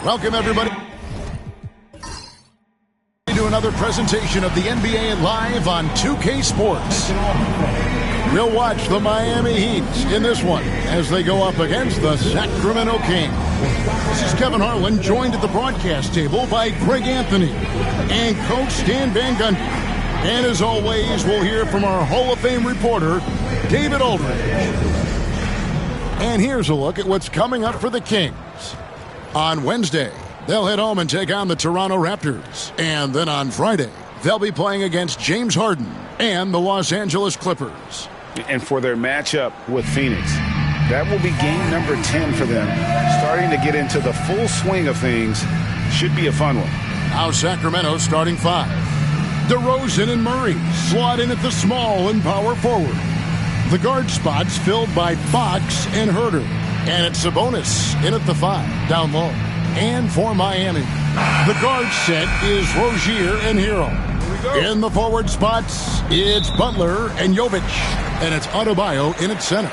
Welcome, everybody, to another presentation of the NBA Live on 2K Sports. We'll watch the Miami Heat in this one as they go up against the Sacramento Kings. This is Kevin Harlan, joined at the broadcast table by Greg Anthony and Coach Stan Van Gundy. And as always, we'll hear from our Hall of Fame reporter, David Aldridge. And here's a look at what's coming up for the Kings. On Wednesday, they'll head home and take on the Toronto Raptors. And then on Friday, they'll be playing against James Harden and the Los Angeles Clippers. And for their matchup with Phoenix, that will be game number 10 for them. Starting to get into the full swing of things. Should be a fun one. Now Sacramento starting 5. DeRozan and Murray slot in at the small and power forward. The guard spots filled by Fox and Herro. And it's Sabonis in at the 5, down low. And for Miami, the guard set is Rozier and Herro. In the forward spots, it's Butler and Jovic. And it's Adebayo in at center.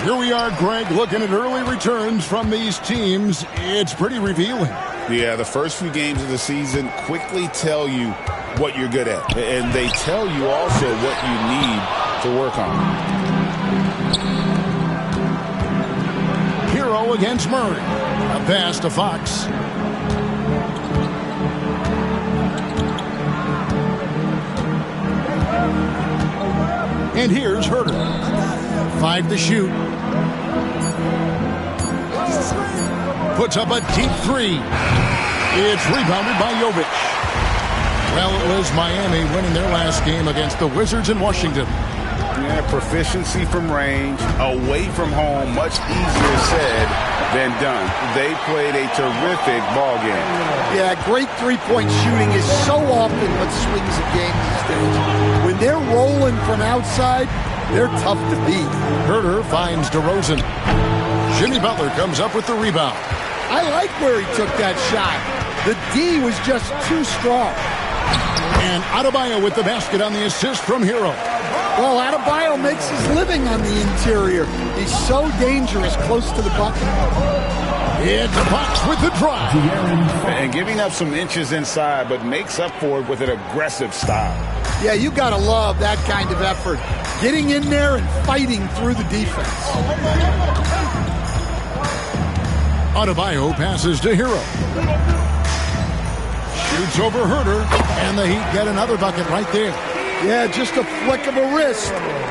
Here we are, Greg, looking at early returns from these teams. It's pretty revealing. Yeah, the first few games of the season quickly tell you what you're good at. And they tell you also what you need to work on. Herro against Murray. A pass to Fox. And here's Herro. 5 to shoot. Puts up a deep 3. It's rebounded by Jovic. Well, it was Miami winning their last game against the Wizards in Washington. Yeah, proficiency from range, away from home, much easier said than done. They played a terrific ball game. Yeah, great three-point shooting is so often what swings a game these days. When they're rolling from outside, they're tough to beat. Herro finds DeRozan. Jimmy Butler comes up with the rebound. I like where he took that shot. The D was just too strong. And Adebayo with the basket on the assist from Herro. Well, Adebayo makes his living on the interior. He's so dangerous close to the bucket. It's a box with the drive. And giving up some inches inside, but makes up for it with an aggressive style. Yeah, you got to love that kind of effort. Getting in there and fighting through the defense. Adebayo passes to Herro. Shoots over Herro, and the Heat get another bucket right there. Yeah, just a flick of a wrist.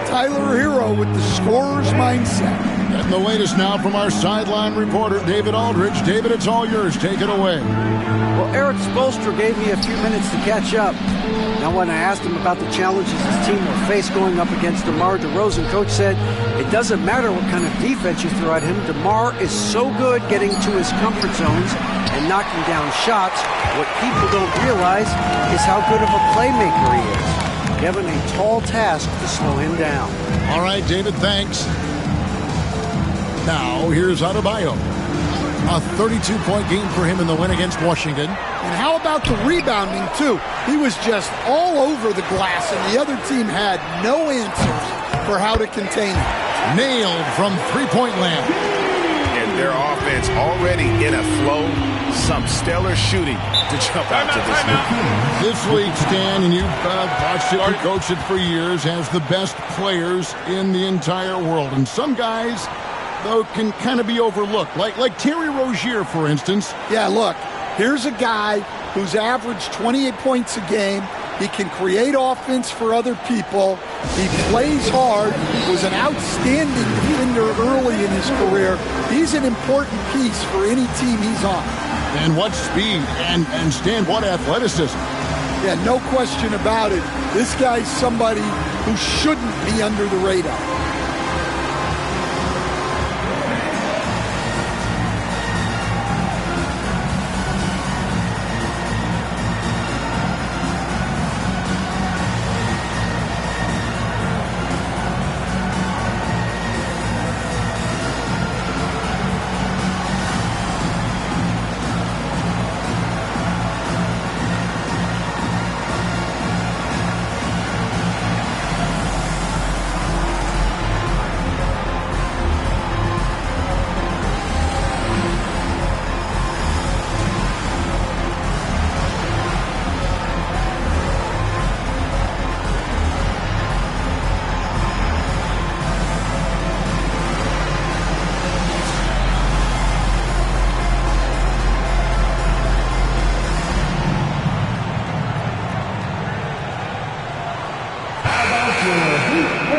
Tyler Herro with the scorer's mindset. And the latest now from our sideline reporter, David Aldridge. David, it's all yours. Take it away. Well, Eric Spoelstra gave me a few minutes to catch up. Now, when I asked him about the challenges his team will face going up against DeMar DeRozan, Coach said it doesn't matter what kind of defense you throw at him. DeMar is so good getting to his comfort zones and knocking down shots. What people don't realize is how good of a playmaker he is. Given a tall task to slow him down. All right, David, thanks. Now, here's Adebayo. A 32-point game for him in the win against Washington. And how about the rebounding, too? He was just all over the glass, and the other team had no answers for how to contain him. Nailed from three-point land. And their offense already in a flow. Some stellar shooting to jump out to this league. This league, Stan, and you've watched it and coached it for years, has the best players in the entire world. And some guys, though, can kind of be overlooked. Like Terry Rozier, for instance. Yeah, look, here's a guy who's averaged 28 points a game. He can create offense for other people. He plays hard. Was an outstanding defender early in his career. He's an important piece for any team he's on. And what speed and Stan, what athleticism. Yeah, no question about it. This guy's somebody who shouldn't be under the radar.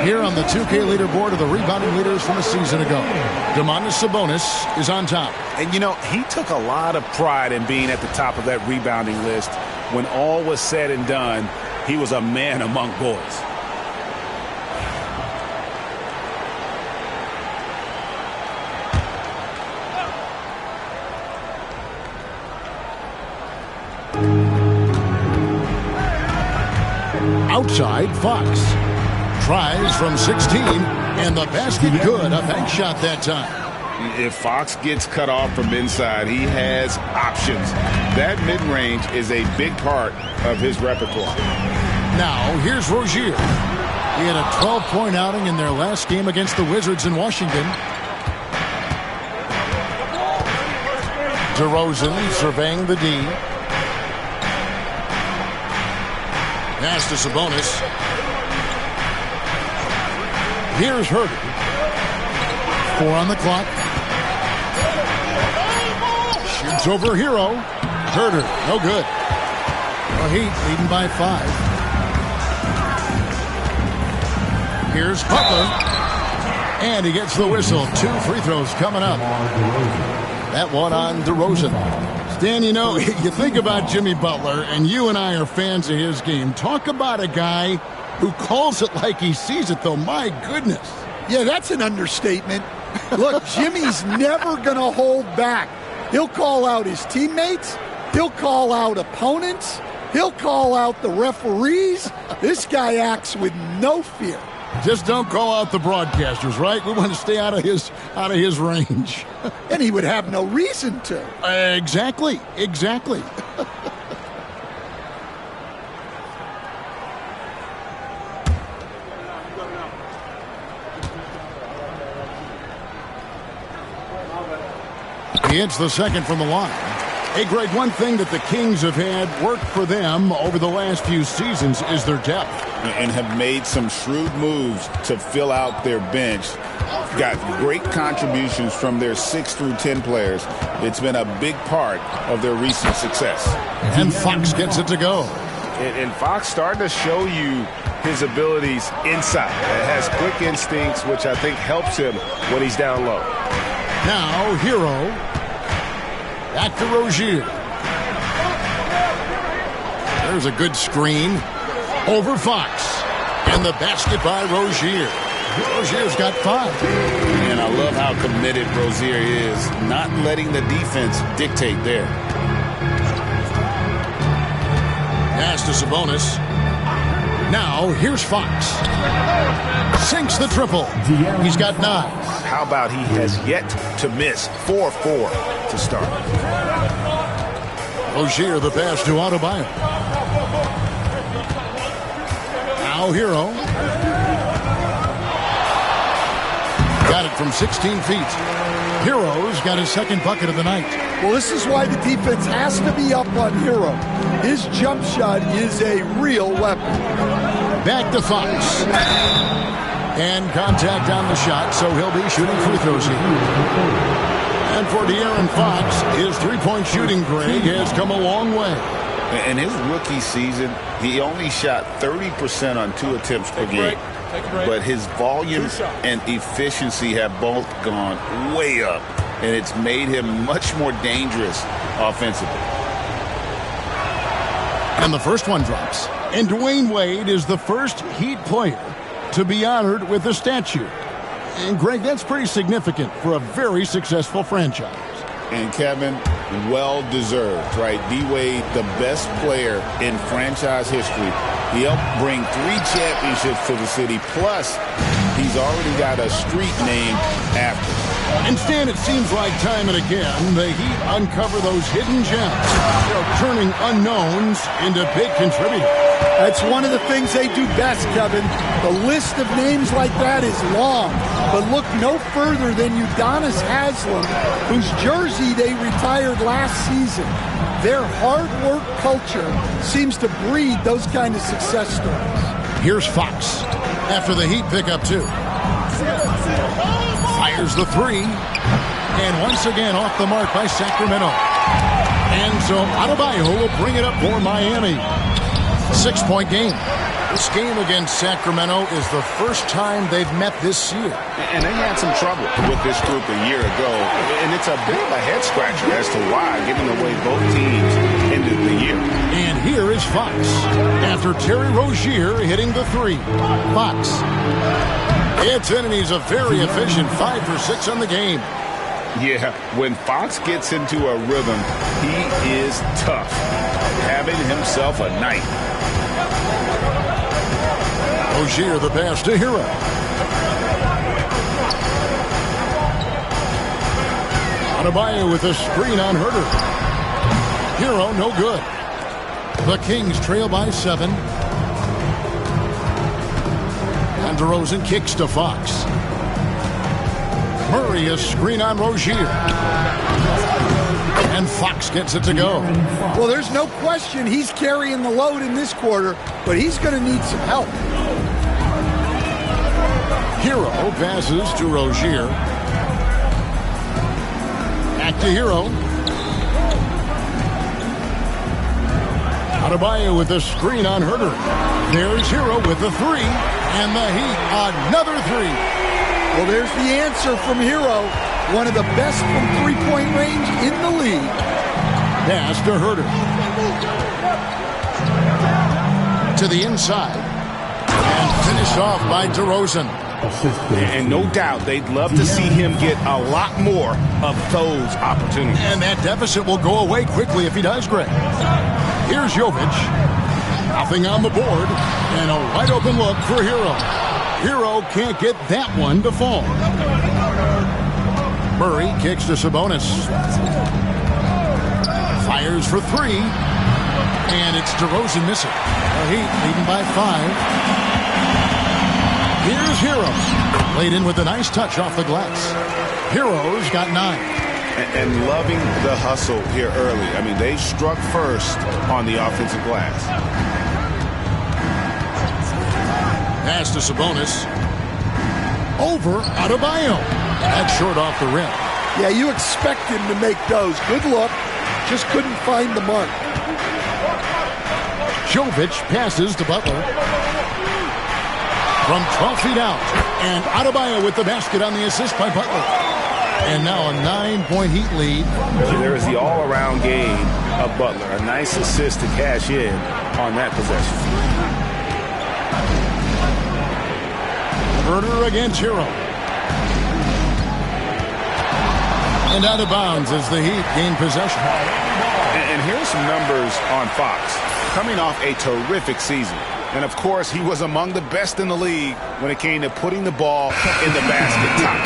Here on the 2K leaderboard are the rebounding leaders from a season ago. Domantas Sabonis is on top. And, you know, he took a lot of pride in being at the top of that rebounding list. When all was said and done, he was a man among boys. Outside, Fox tries from 16, and the basket good. A bank shot that time. If Fox gets cut off from inside, he has options. That mid-range is a big part of his repertoire. Now, here's Rozier. He had a 12-point outing in their last game against the Wizards in Washington. DeRozan surveying the D. Pass to Sabonis. Here's Herro. 4 on the clock. Shoots over Herro. Herro, no good. The Heat leading by 5. Here's Butler. And he gets the whistle. 2 free throws coming up. That one on DeRozan. Stan, you know, you think about Jimmy Butler, and you and I are fans of his game. Talk about a guy who calls it like he sees it, though. My goodness. Yeah, that's an understatement. Look, Jimmy's never going to hold back. He'll call out his teammates. He'll call out opponents. He'll call out the referees. This guy acts with no fear. Just don't call out the broadcasters, right? We want to stay out of his range. And he would have no reason to. Exactly. He hits the second from the line. Hey, Greg, one thing that the Kings have had work for them over the last few seasons is their depth. And have made some shrewd moves to fill out their bench. Got great contributions from their 6 through 10 players. It's been a big part of their recent success. And Fox gets it to go. And Fox starting to show you his abilities inside. Has quick instincts, which I think helps him when he's down low. Now, Herro. Back to Rozier. There's a good screen. Over Fox. And the basket by Rozier. Rozier's got 5. And I love how committed Rozier is, not letting the defense dictate there. Pass to Sabonis. Now, here's Fox. Sinks the triple. He's got 9. How about he has yet to miss 4-4 to start. Rozier, the pass to Adebayo. Now Herro. Got it from 16 feet. Herro's got his second bucket of the night. Well, this is why the defense has to be up on Herro. His jump shot is a real weapon. Back to Fox. And contact on the shot, so he'll be shooting free throws here. And for De'Aaron Fox, his three-point shooting, Greg, has come a long way. In his rookie season, he only shot 30% on 2 attempts per game. But his volume and efficiency have both gone way up. And it's made him much more dangerous offensively. And the first one drops. And Dwayne Wade is the first Heat player to be honored with a statue. And, Greg, that's pretty significant for a very successful franchise. And, Kevin, well-deserved, right? D-Wade, the best player in franchise history. He helped bring 3 championships to the city, plus he's already got a street named after him. And, Stan, it seems like time and again the Heat uncover those hidden gems, turning unknowns into big contributors. That's one of the things they do best, Kevin. The list of names like that is long. But look no further than Udonis Haslem, whose jersey they retired last season. Their hard work culture seems to breed those kind of success stories. Here's Fox after the Heat pick up 2. Fires the 3. And once again off the mark by Sacramento. And so Adebayo will bring it up for Miami. 6-point game. This game against Sacramento is the first time they've met this year. And they had some trouble with this group a year ago. And it's a bit of a head-scratcher as to why, given the way both teams ended the year. And here is Fox. After Terry Rozier hitting the three. Fox. It's in, and he's a very efficient 5 for 6 on the game. Yeah, when Fox gets into a rhythm, he is tough. Having himself a night. Rozier the pass to Herro. Adebayo with a screen on Herro. Herro no good. The Kings trail by 7. And DeRozan kicks to Fox. Murray a screen on Rozier. And Fox gets it to go. Well, there's no question he's carrying the load in this quarter, but he's going to need some help. Herro passes to Rozier. Back to Herro. Adebayo with the screen on Herro. There's Herro with the three. And the Heat, another three. Well, there's the answer from Herro. One of the best from three-point range in the league. Pass to Herro. To the inside. And finished off by DeRozan. And no doubt they'd love to see him get a lot more of those opportunities. And that deficit will go away quickly if he does, Greg. Here's Jovic. Nothing on the board. And a wide open look for Herro. Herro can't get that one to fall. Murray kicks to Sabonis. Fires for three. And it's DeRozan missing. The Heat leading by 5. Here's Herro. Laid in with a nice touch off the glass. Herro's got 9. And loving the hustle here early. I mean, they struck first on the offensive glass. Pass to Sabonis. Over Adebayo. That's short off the rim. Yeah, you expect him to make those. Good look. Just couldn't find the mark. Jovic passes to Butler. From 12 feet out. And Adebayo with the basket on the assist by Butler. And now a 9-point Heat lead. There is the all-around game of Butler. A nice assist to cash in on that possession. Herro against Herro. And out of bounds as the Heat gain possession. And here's some numbers on Fox. Coming off a terrific season. And, of course, he was among the best in the league when it came to putting the ball in the basket, top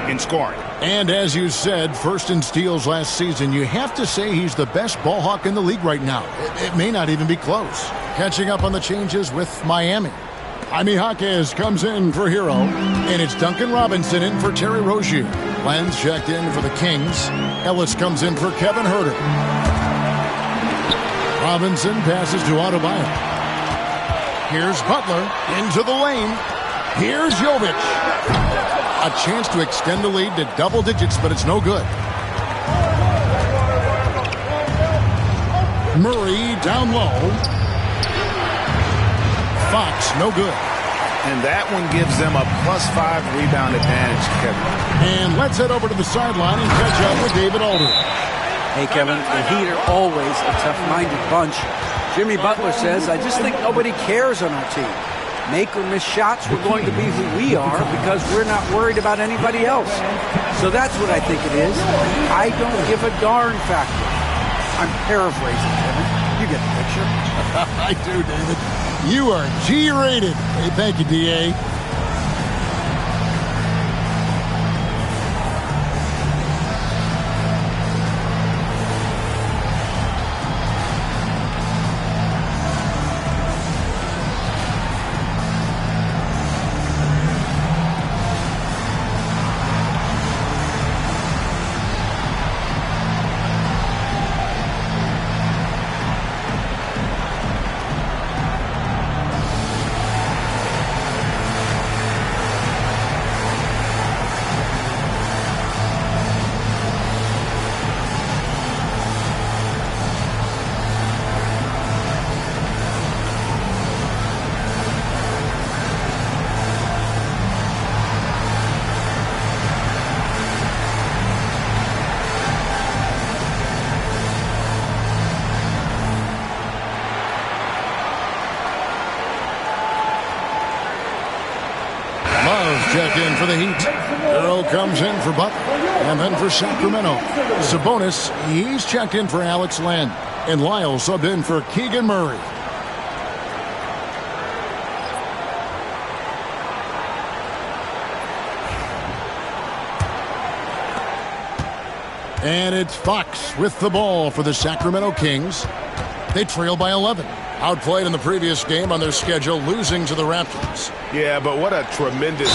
10 in scoring. And as you said, first in steals last season, you have to say he's the best ball hawk in the league right now. It may not even be close. Catching up on the changes with Miami. Jaime Jaquez comes in for Herro, and it's Duncan Robinson in for Terry Rozier. Lenz checked in for the Kings. Ellis comes in for Kevin Herter. Robinson passes to Adebayo. Here's Butler into the lane. Here's Jovic. A chance to extend the lead to double digits, but it's no good. Murray down low. Fox, no good. And that one gives them a +5 rebound advantage, Kevin. And let's head over to the sideline and catch up with David Aldridge. Hey, Kevin, the Heat are always a tough-minded bunch. Jimmy Butler says, I just think nobody cares on our team. Make or miss shots, we're going to be who we are because we're not worried about anybody else. So that's what I think it is. I don't give a darn factor. I'm paraphrasing, Kevin. You get the picture. I do, David. You are G-rated. Hey, thank you, D.A. Herro's checked in for the Heat. Herro comes in for Butler. And then for Sacramento, Sabonis, he's checked in for Alex Len. And Lyle subbed in for Keegan Murray. And it's Fox with the ball for the Sacramento Kings. They trail by 11. Outplayed in the previous game on their schedule, losing to the Raptors. Yeah, but what a tremendous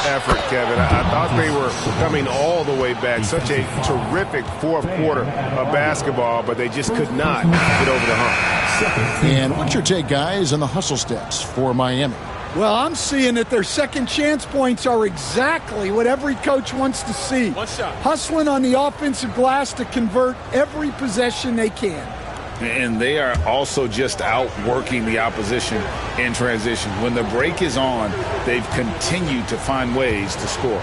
effort, Kevin. I thought they were coming all the way back. Such a terrific fourth quarter of basketball, but they just could not get over the hump. And what's your take, guys, on the hustle stats for Miami? Well, I'm seeing that their second chance points are exactly what every coach wants to see. Hustling on the offensive glass to convert every possession they can. And they are also just outworking the opposition in transition. When the break is on, they've continued to find ways to score.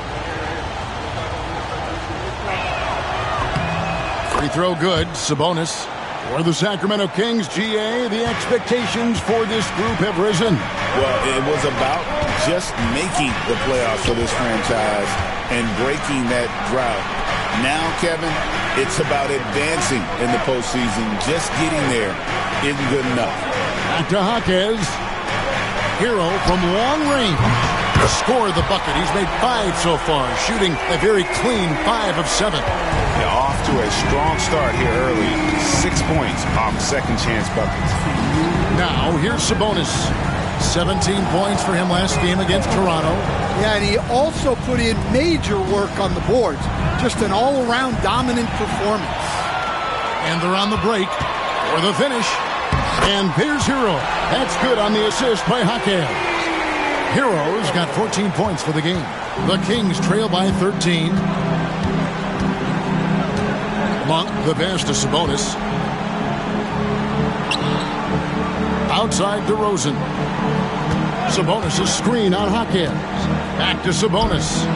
Free throw good. Sabonis. For the Sacramento Kings, GA, the expectations for this group have risen. Well, it was about just making the playoffs for this franchise and breaking that drought. Now, Kevin, it's about advancing in the postseason. Just getting there isn't good enough. Back to Jaquez. Herro from long range. Scored the bucket. He's made 5 so far, shooting a very clean 5 of 7. They're off to a strong start here early. 6 points off second chance buckets. Now, here's Sabonis. 17 points for him last game against Toronto. Yeah, and he also put in major work on the boards. Just an all-around dominant performance. And they're on the break for the finish. And here's Herro. That's good on the assist by Jaquez. Herro's got 14 points for the game. The Kings trail by 13. Monk, the pass to Sabonis. Outside DeRozan. Sabonis' screen on Jaquez. Back to Sabonis.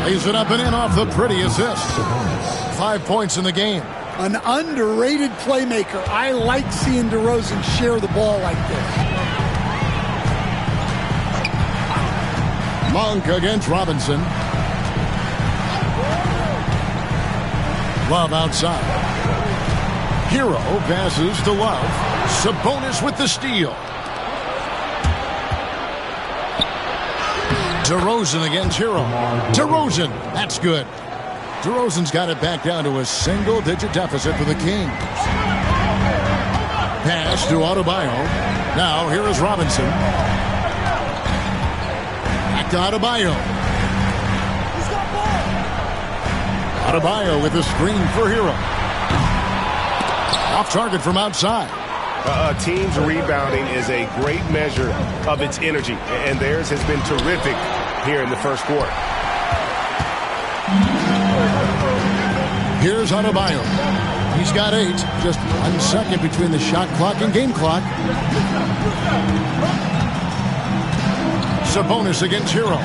Lays it up and in off the pretty assist. 5 points in the game. An underrated playmaker. I like seeing DeRozan share the ball like this. Monk against Robinson. Love outside. Herro passes to Love. Sabonis with the steal. DeRozan against Herro. DeRozan, that's good. DeRozan's got it back down to a single-digit deficit for the Kings. Pass to Adebayo. Now here is Robinson. Back to Adebayo. Adebayo with the screen for Herro. Off target from outside. A team's rebounding is a great measure of its energy, and theirs has been terrific here in the first quarter. Here's Adebayo. He's got 8. Just 1 second between the shot clock and game clock. Sabonis against Herro.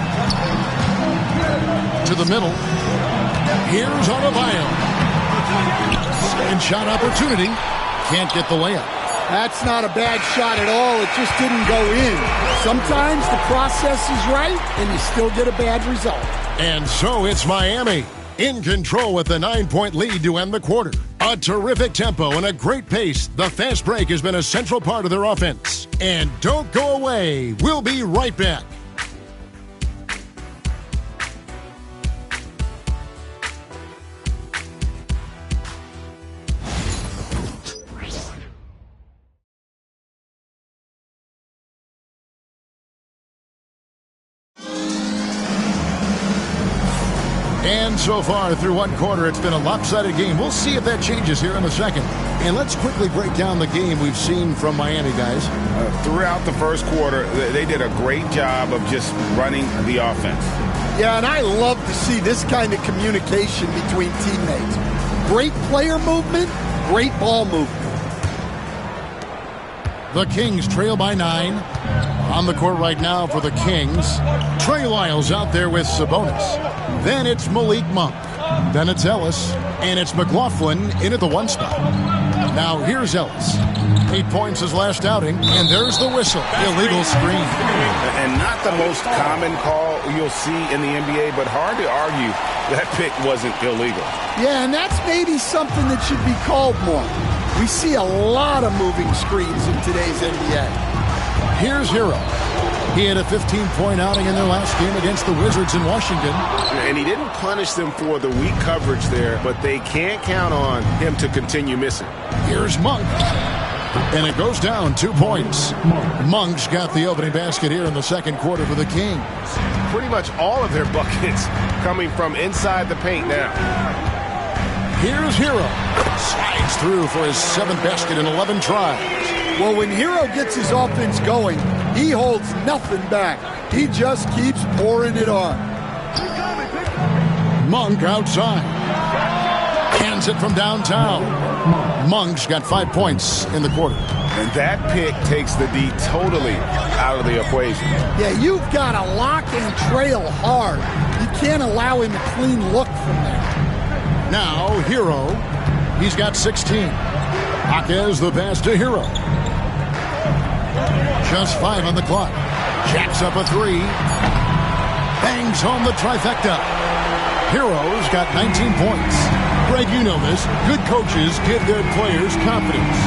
To the middle. Here's Adebayo. Second shot opportunity. Can't get the layup. That's not a bad shot at all. It just didn't go in. Sometimes the process is right, and you still get a bad result. And so it's Miami in control with the 9-point lead to end the quarter. A terrific tempo and a great pace. The fast break has been a central part of their offense. And don't go away. We'll be right back. And so far through one quarter, it's been a lopsided game. We'll see if that changes here in the second. And let's quickly break down the game we've seen from Miami, guys. Throughout the first quarter, they did a great job of just running the offense. Yeah, and I love to see this kind of communication between teammates. Great player movement, great ball movement. The Kings trail by 9. On the court right now for the Kings, Trey Lyles out there with Sabonis. Then it's Malik Monk. Then it's Ellis. And it's McLaughlin in at the 1 spot. Now here's Ellis. 8 points his last outing, and there's the whistle. Illegal screen. And not the most common call you'll see in the NBA, but hard to argue that pick wasn't illegal. Yeah, and that's maybe something that should be called more. We see a lot of moving screens in today's NBA. Here's Herro. He had a 15-point outing in their last game against the Wizards in Washington. And he didn't punish them for the weak coverage there, but they can't count on him to continue missing. Here's Monk. And it goes down 2 points. Monk's got the opening basket here in the second quarter for the Kings. Pretty much all of their buckets coming from inside the paint now. Here's Herro. Slides through for his 7th basket in 11 tries. Well, when Herro gets his offense going, he holds nothing back. He just keeps pouring it on. Monk outside. Hands it from downtown. Monk's got 5 points in the quarter. And that pick takes the D totally out of the equation. Yeah, you've got to lock and trail hard. You can't allow him a clean look from there. Now, Herro. He's got 16. Jaquez the pass to Herro. Just 5 on the clock. Jacks up a 3. Bangs home the trifecta. Herro's got 19 points. Greg, you know this. Good coaches give their players confidence.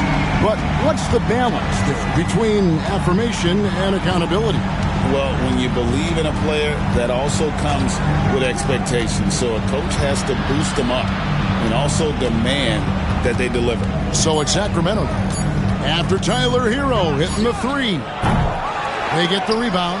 But what's the balance there between affirmation and accountability? Well, when you believe in a player, that also comes with expectations. So a coach has to boost them up and also demand that they deliver. So it's Sacramento now. After Tyler Herro hitting the 3. They get the rebound.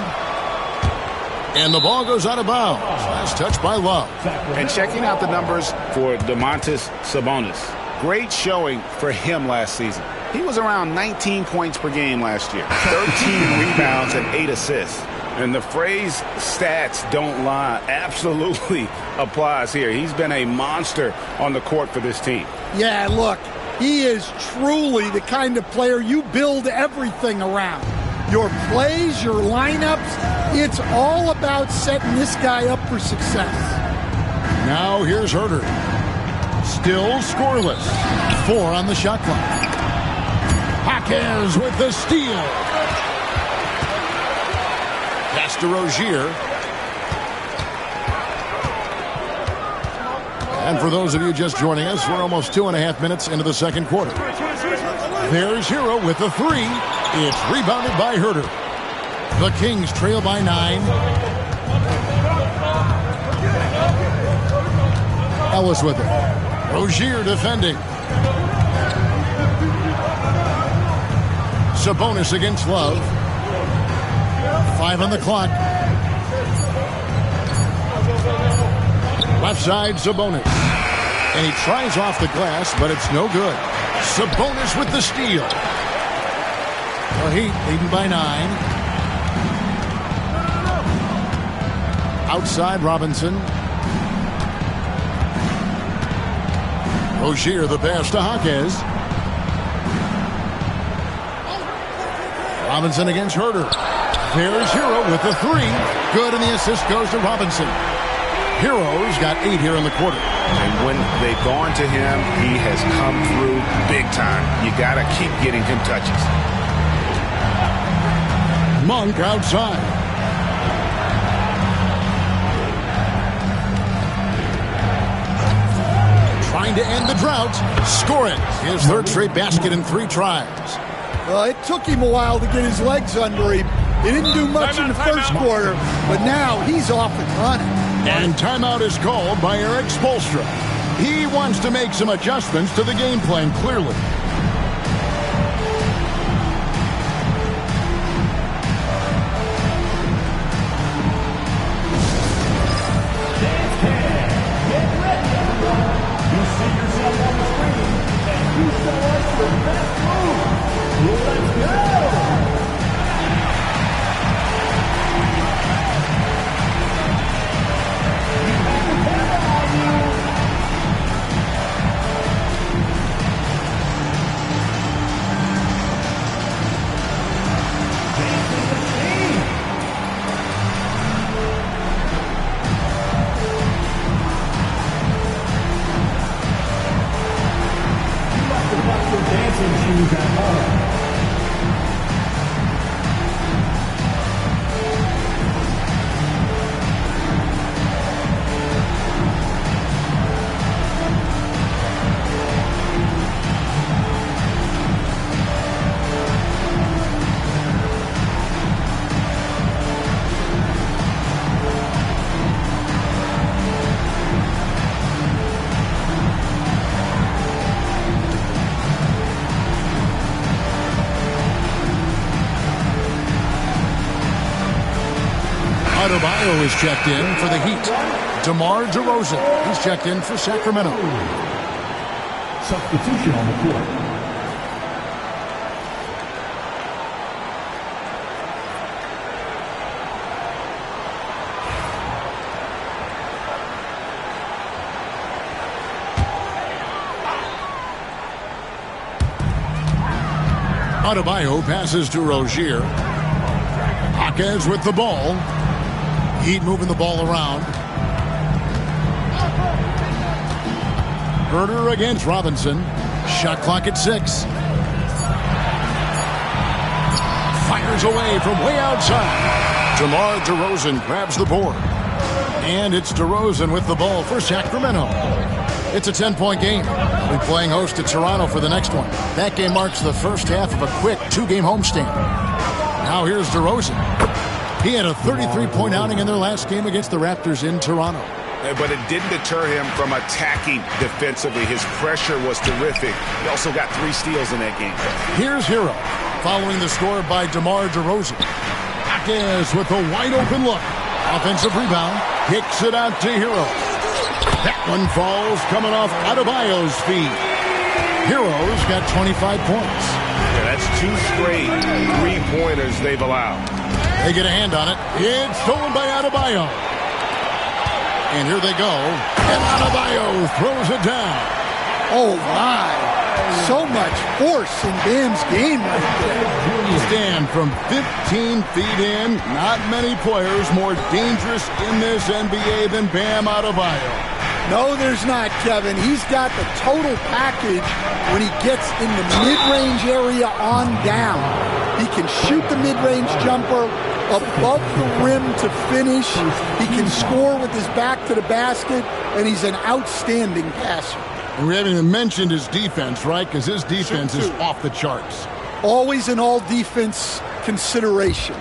And the ball goes out of bounds. Last touch by Love. And checking out the numbers for Domantas Sabonis. Great showing for him last season. He was around 19 points per game last year. 13 rebounds and 8 assists. And the phrase stats don't lie absolutely applies here. He's been a monster on the court for this team. Yeah, look, he is truly the kind of player you build everything around. Your plays, your lineups, it's all about setting this guy up for success. Now here's Herro. Still scoreless. 4 on the shot clock. Jaquez with the steal. Pass to Rozier. And for those of you just joining us, we're almost 2.5 minutes into the second quarter. There's Herro with the 3. It's rebounded by Herro. The Kings trail by 9. Ellis with it. Rozier defending. Sabonis against Love. 5 on the clock. Left side, Sabonis. And he tries off the glass, but it's no good. Sabonis with the steal. The Heat leading by 9. Outside, Robinson. Rozier the pass to Jaquez. Robinson against Herro. There's Herro with the 3. Good, and the assist goes to Robinson. Herro's got 8 here in the quarter. And when they've gone to him, he has come through big time. You got to keep getting him touches. Monk outside. Trying to end the drought. Score it. His 3rd straight basket in 3 tries. Well, it took him a while to get his legs under him. He didn't do much in the first quarter, but now he's off and running. And timeout is called by Eric Spoelstra. He wants to make some adjustments to the game plan, clearly. Adebayo is checked in for the Heat. DeMar DeRozan, he's checked in for Sacramento. Substitution on the court. Adebayo passes to Rozier. Jaquez with the ball. Heat moving the ball around. Herder against Robinson. Shot clock at 6. Fires away from way outside. DeMar DeRozan grabs the board. And it's DeRozan with the ball for Sacramento. It's a 10-point game. We'll be playing host to Toronto for the next one. That game marks the first half of a quick 2-game homestand. Now here's DeRozan. He had a 33-point outing in their last game against the Raptors in Toronto. But it didn't deter him from attacking defensively. His pressure was terrific. He also got 3 steals in that game. Here's Herro, following the score by DeMar DeRozan. Jaquez with a wide-open look. Offensive rebound. Kicks it out to Herro. That one falls coming off Adebayo's feet. Herro's got 25 points. Yeah, that's 2 straight 3-pointers they've allowed. They get a hand on it. It's stolen by Adebayo. And here they go. And Adebayo throws it down. Oh, my. So much force in Bam's game right there. Stand from 15 feet in. Not many players more dangerous in this NBA than Bam Adebayo. No, there's not, Kevin. He's got the total package when he gets in the mid-range area on down. He can shoot the mid-range jumper above the rim to finish. He can score with his back to the basket, and he's an outstanding passer. And we haven't even mentioned his defense, right? Because his defense is off the charts. Always an all-defense consideration.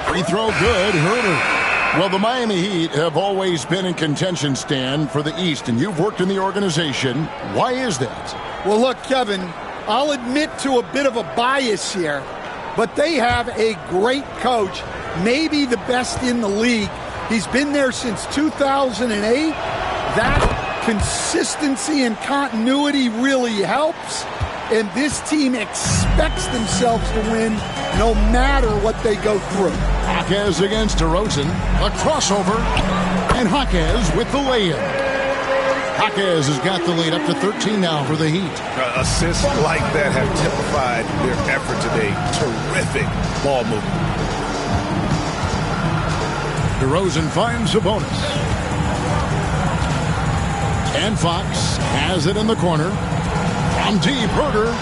Free throw good, Herder. Well, the Miami Heat have always been in contention, Stan, for the East, and you've worked in the organization. Why is that? Well, look, Kevin, I'll admit to a bit of a bias here, but they have a great coach, maybe the best in the league. He's been there since 2008. That consistency and continuity really helps, and this team expects themselves to win no matter what they go through. Jaquez against DeRozan, a crossover, and Jaquez with the lay-in. Jaquez has got the lead up to 13 now for the Heat. Assists like that have typified their effort today. Terrific ball movement. DeRozan finds Sabonis. And Fox has it in the corner. From deep, Herder.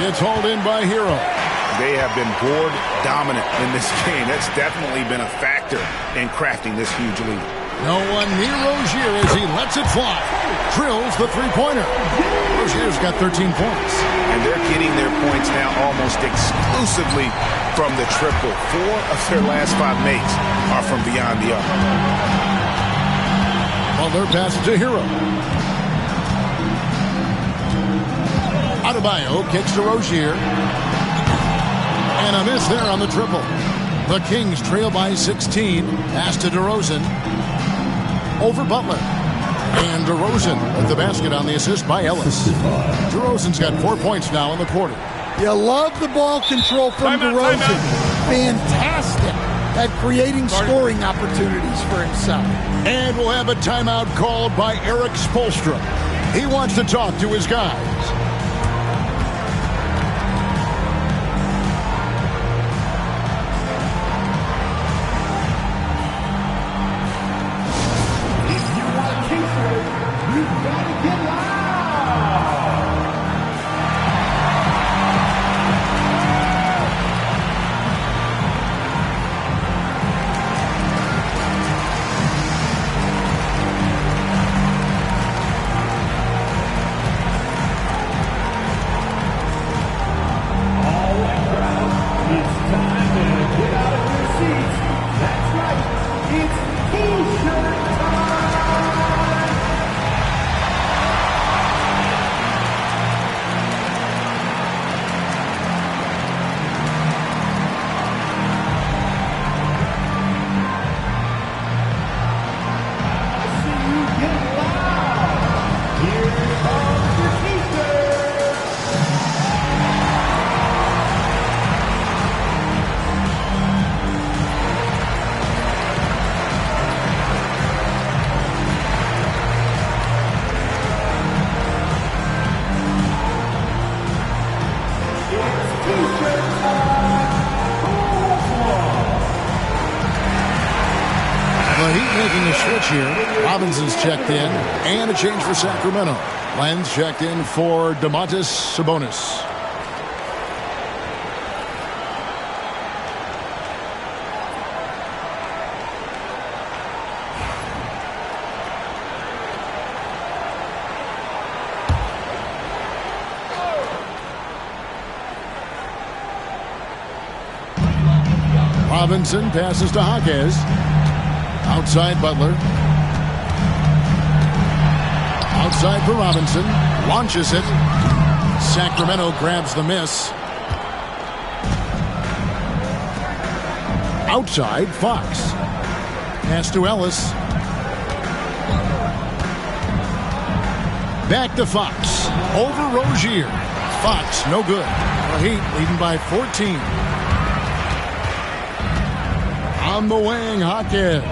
It's hauled in by Herro. They have been board dominant in this game. That's definitely been a factor in crafting this huge lead. No one near Rozier as he lets it fly. Drills the three-pointer. Rozier's got 13 points. And they're getting their points now almost exclusively from the triple. 4 of their last 5 makes are from beyond the arc. Butler passes to Herro. Adebayo kicks to Rozier. And a miss there on the triple. The Kings trail by 16. Pass to DeRozan. Over Butler. And DeRozan with the basket on the assist by Ellis. DeRozan's got 4 points now in the quarter. You love the ball control from DeRozan. Fantastic at creating scoring opportunities for himself. And we'll have a timeout called by Eric Spoelstra. He wants to talk to his guys. Here. Robinson's checked in, and a change for Sacramento. Len's checked in for Domantas Sabonis. Robinson passes to Jaquez. Outside Butler. Outside for Robinson. Launches it. Sacramento grabs the miss. Outside, Fox. Pass to Ellis. Back to Fox. Over Rozier. Fox, no good. The Heat leading by 14. On the wing, Jaquez.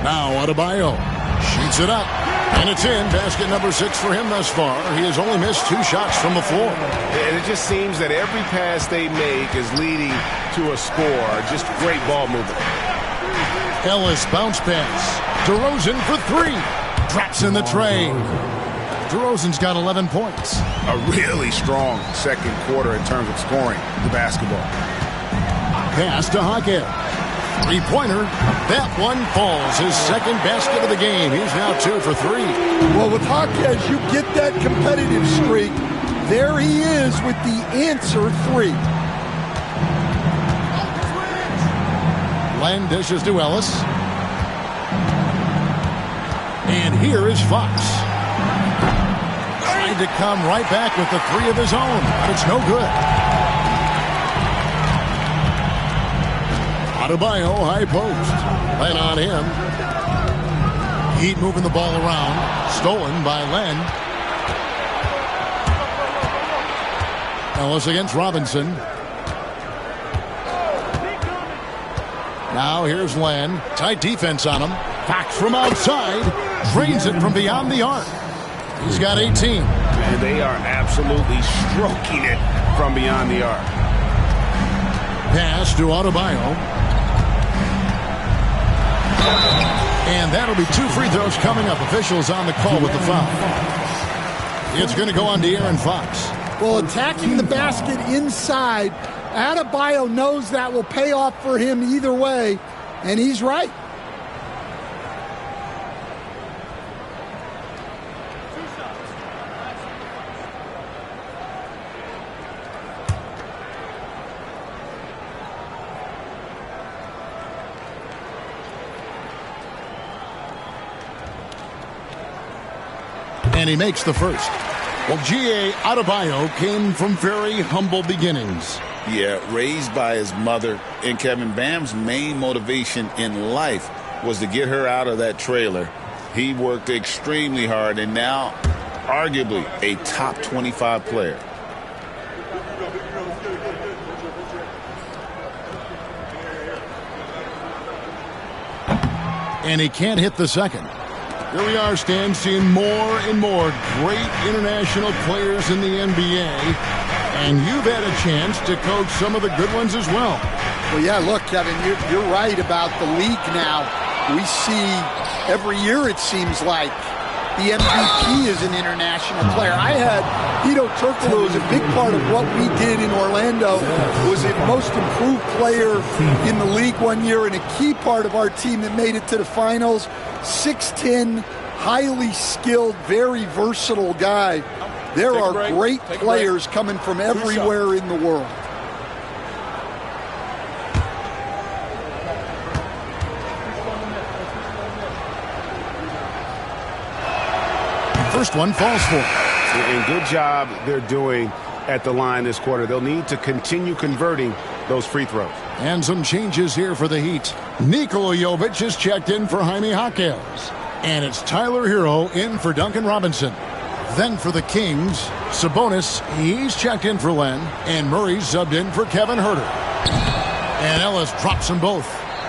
Now Adebayo shoots it up, and it's in. Basket number 6 for him thus far. He has only missed 2 shots from the floor. And it just seems that every pass they make is leading to a score. Just great ball movement. Ellis bounce pass. DeRozan for 3. Drops in the tray. DeRozan's got 11 points. A really strong second quarter in terms of scoring the basketball. Pass to Jaquez. Three-pointer. That one falls. His second basket of the game. He's now 2 for 3. Well, with Jaquez, you get that competitive streak. There he is with the answer 3. Len dishes to Ellis. And here is Fox. Trying to come right back with the 3 of his own, but it's no good. Adebayo, high post. Len on him. Heat moving the ball around. Stolen by Len. Ellis against Robinson. Now here's Len. Tight defense on him. Fox from outside. Drains it from beyond the arc. He's got 18. And they are absolutely stroking it from beyond the arc. Pass to Adebayo. And that'll be 2 free throws coming up. Officials on the call with the foul. It's going to go on De'Aaron Fox. Well, attacking the basket inside, Adebayo knows that will pay off for him either way, and he's right. And he makes the first. Well, G.A. Adebayo came from very humble beginnings. Yeah, raised by his mother. And Kevin, Bam's main motivation in life was to get her out of that trailer. He worked extremely hard and now arguably a top 25 player. And he can't hit the second. Here we are, Stan, seeing more and more great international players in the NBA. And you've had a chance to coach some of the good ones as well. Well, yeah, look, Kevin, you're right about the league now. We see every year, it seems like, the MVP is an international player. I had Hedo Turkoglu was a big part of what we did in Orlando. Was a most improved player in the league one year and a key part of our team that made it to the finals. 6'10", highly skilled, very versatile guy. There are great players coming from everywhere in the world. First one falls for. And good job they're doing at the line this quarter. They'll need to continue converting those free throws. And some changes here for the Heat. Nikola Jovic is checked in for Jaime Jaquez. And it's Tyler Herro in for Duncan Robinson. Then for the Kings, Sabonis, he's checked in for Len. And Murray's subbed in for Kevin Herter. And Ellis drops them both.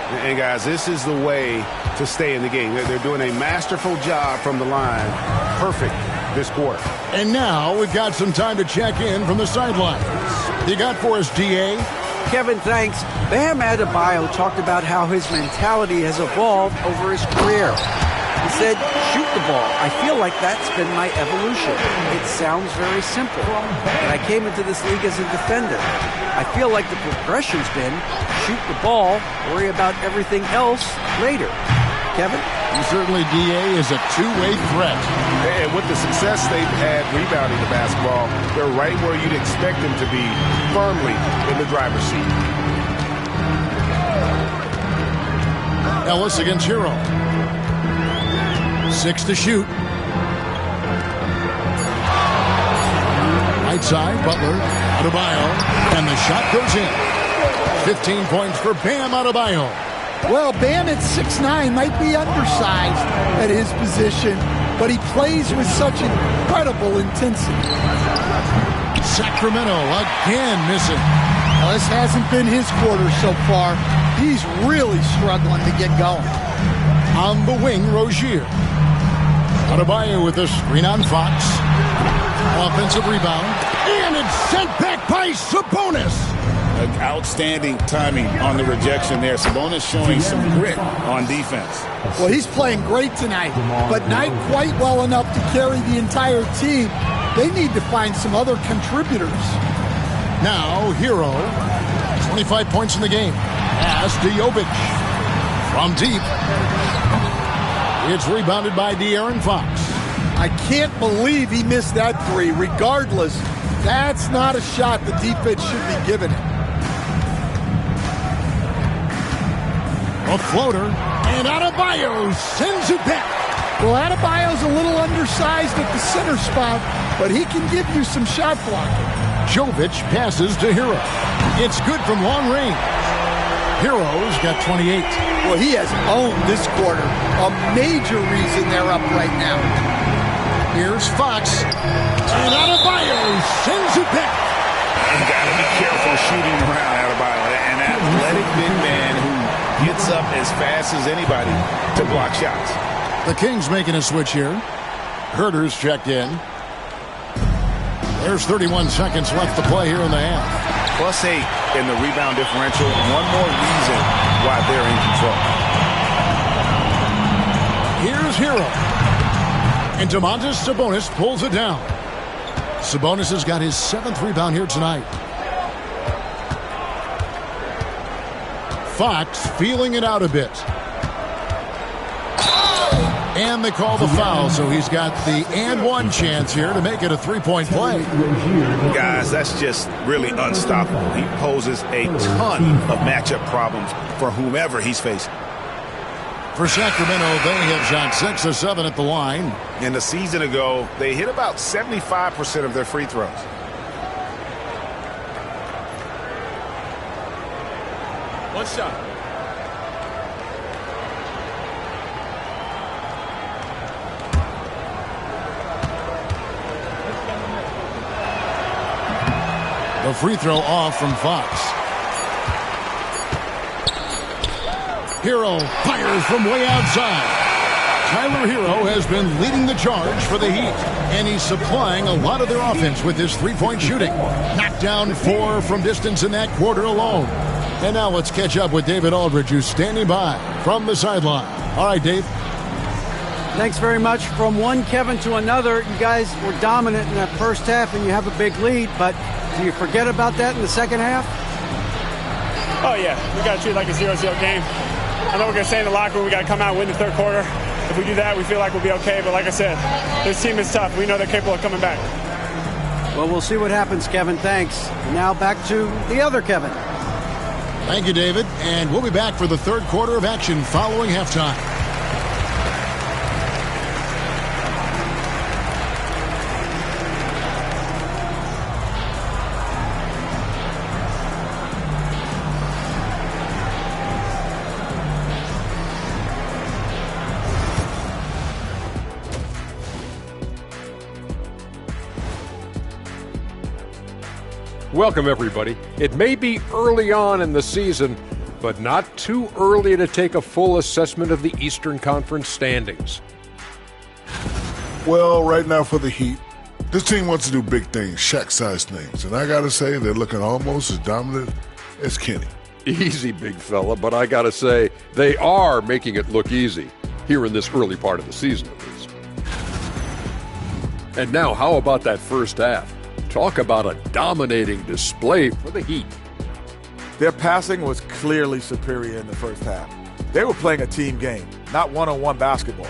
And guys, this is the way to stay in the game. They're doing a masterful job from the line. Perfect this quarter. And now we've got some time to check in from the sidelines. You got for us, DA? Kevin, thanks. Bam Adebayo talked about how his mentality has evolved over his career. He said, shoot the ball. I feel like that's been my evolution. It sounds very simple. And I came into this league as a defender. I feel like the progression's been shoot the ball, worry about everything else later. Kevin? Certainly, DA is a two-way threat. And with the success they've had rebounding the basketball, they're right where you'd expect them to be, firmly in the driver's seat. Ellis against Herro. 6 to shoot. Right side, Butler, Adebayo, and the shot goes in. 15 points for Bam Adebayo. Well, Bam at 6'9" might be undersized at his position, but he plays with such incredible intensity. Sacramento again missing. Now, this hasn't been his quarter so far. He's really struggling to get going. On the wing, Rozier. Adebayo with a screen on Fox. Offensive rebound. And it's sent back by Sabonis. Outstanding timing on the rejection there. Sabonis showing some grit on defense. Well, he's playing great tonight, but not quite well enough to carry the entire team. They need to find some other contributors. Now, Herro, 25 points in the game. Pass to Jovic. From deep. It's rebounded by De'Aaron Fox. I can't believe he missed that three. Regardless, that's not a shot the defense should be giving him. A floater, and Adebayo sends it back. Well, Adebayo's a little undersized at the center spot, but he can give you some shot blocking. Jovic passes to Herro. It's good from long range. Herro's got 28. Well, he has owned this quarter. A major reason they're up right now. Here's Fox. And Adebayo sends it back. You got to be careful shooting around Adebayo. An athletic big man who gets up as fast as anybody to block shots. The Kings making a switch here. Herter's checked in. There's 31 seconds left to play here in the half. +8 in the rebound differential. One more reason why they're in control. Here's Herro. And Domantas Sabonis pulls it down. Sabonis has got his 7th rebound here tonight. Fox feeling it out a bit. And they call the foul, so he's got the and one chance here to make it a three-point play. Guys, that's just really unstoppable. He poses a ton of matchup problems for whomever he's facing. For Sacramento, they have shot 6 of 7 at the line. And a season ago, they hit about 75% of their free throws. One shot. The free throw off from Fox. Herro fires from way outside. Tyler Herro has been leading the charge for the Heat, and he's supplying a lot of their offense with his three-point shooting. Knocked down 4 from distance in that quarter alone. And now let's catch up with David Aldridge, who's standing by from the sideline. All right, Dave. Thanks very much. From one Kevin to another, you guys were dominant in that first half, and you have a big lead, but do you forget about that in the second half? Oh, yeah. We got to treat it like a 0-0 game. I know we're going to stay in the locker room. We got to come out and win the third quarter. If we do that, we feel like we'll be okay. But like I said, this team is tough. We know they're capable of coming back. Well, we'll see what happens, Kevin. Thanks. Now back to the other Kevin. Thank you, David. And we'll be back for the third quarter of action following halftime. Welcome, everybody. It may be early on in the season, but not too early to take a full assessment of the Eastern Conference standings. Well, right now for the Heat, this team wants to do big things, Shaq-sized things. And I got to say, they're looking almost as dominant as Kenny. Easy, big fella, but I got to say, they are making it look easy here in this early part of the season, at least. And now, how about that first half? Talk about a dominating display for the Heat. Their passing was clearly superior in the first half. They were playing a team game, not one-on-one basketball.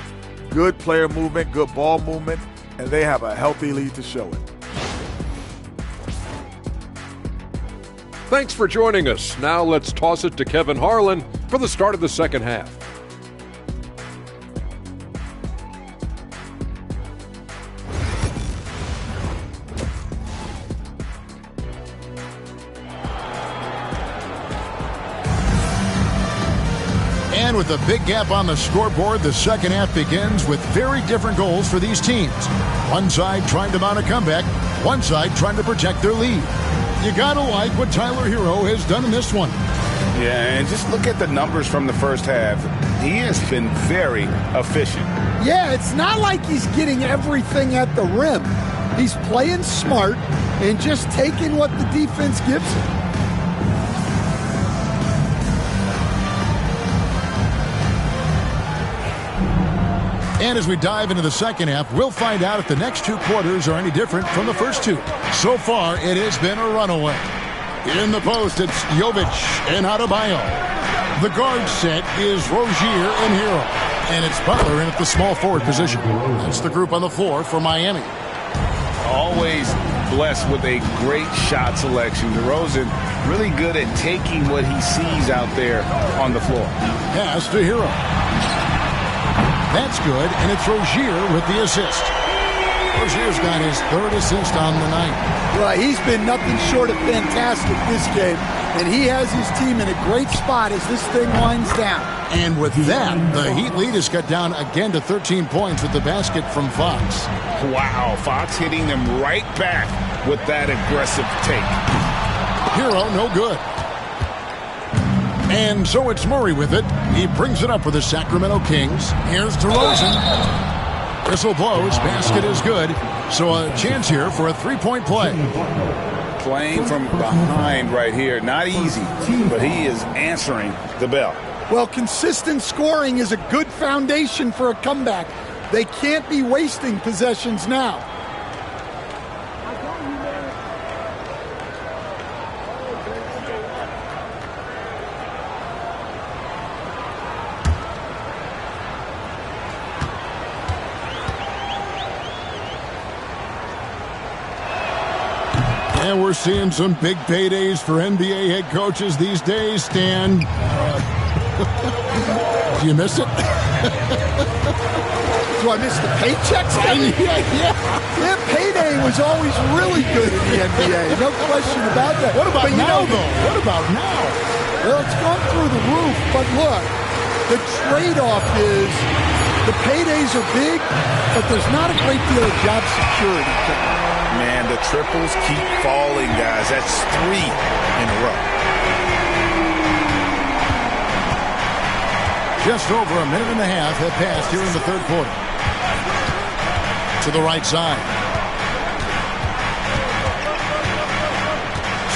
Good player movement, good ball movement, and they have a healthy lead to show it. Thanks for joining us. Now let's toss it to Kevin Harlan for the start of the second half. And with a big gap on the scoreboard, the second half begins with very different goals for these teams. One side trying to mount a comeback, one side trying to protect their lead. You gotta like what Tyler Herro has done in this one. Yeah, and just look at the numbers from the first half. He has been very efficient. Yeah, it's not like he's getting everything at the rim. He's playing smart and just taking what the defense gives him. And as we dive into the second half, we'll find out if the next two quarters are any different from the first two. So far, it has been a runaway. In the post, it's Jovic and Adebayo. The guard set is Rozier and Herro. And it's Butler in at the small forward position. That's the group on the floor for Miami. Always blessed with a great shot selection. DeRozan really good at taking what he sees out there on the floor. Pass to Herro. That's good, and it's Rozier with the assist. Rozier's got his third assist on the night. Right, he's been nothing short of fantastic this game, and he has his team in a great spot as this thing winds down. And with that, the Heat lead is cut down again to 13 points with the basket from Fox. Wow, Fox hitting them right back with that aggressive take. Herro, no good. And so it's Murray with it. He brings it up for the Sacramento Kings. Here's DeRozan. Whistle blows. Basket is good. So a chance here for a three-point play. Playing from behind right here. Not easy, but he is answering the bell. Well, consistent scoring is a good foundation for a comeback. They can't be wasting possessions now. And we're seeing some big paydays for NBA head coaches these days, Stan. Do you miss it? Do I miss the paychecks? Yeah, payday was always really good in the NBA. No question about that. What about now, though? What about now? Well, it's gone through the roof, but look, the trade-off is the paydays are big, but there's not a great deal of job security. Man, the triples keep falling, guys. That's 3 in a row. Just over a minute and a half have passed here in the third quarter. To the right side.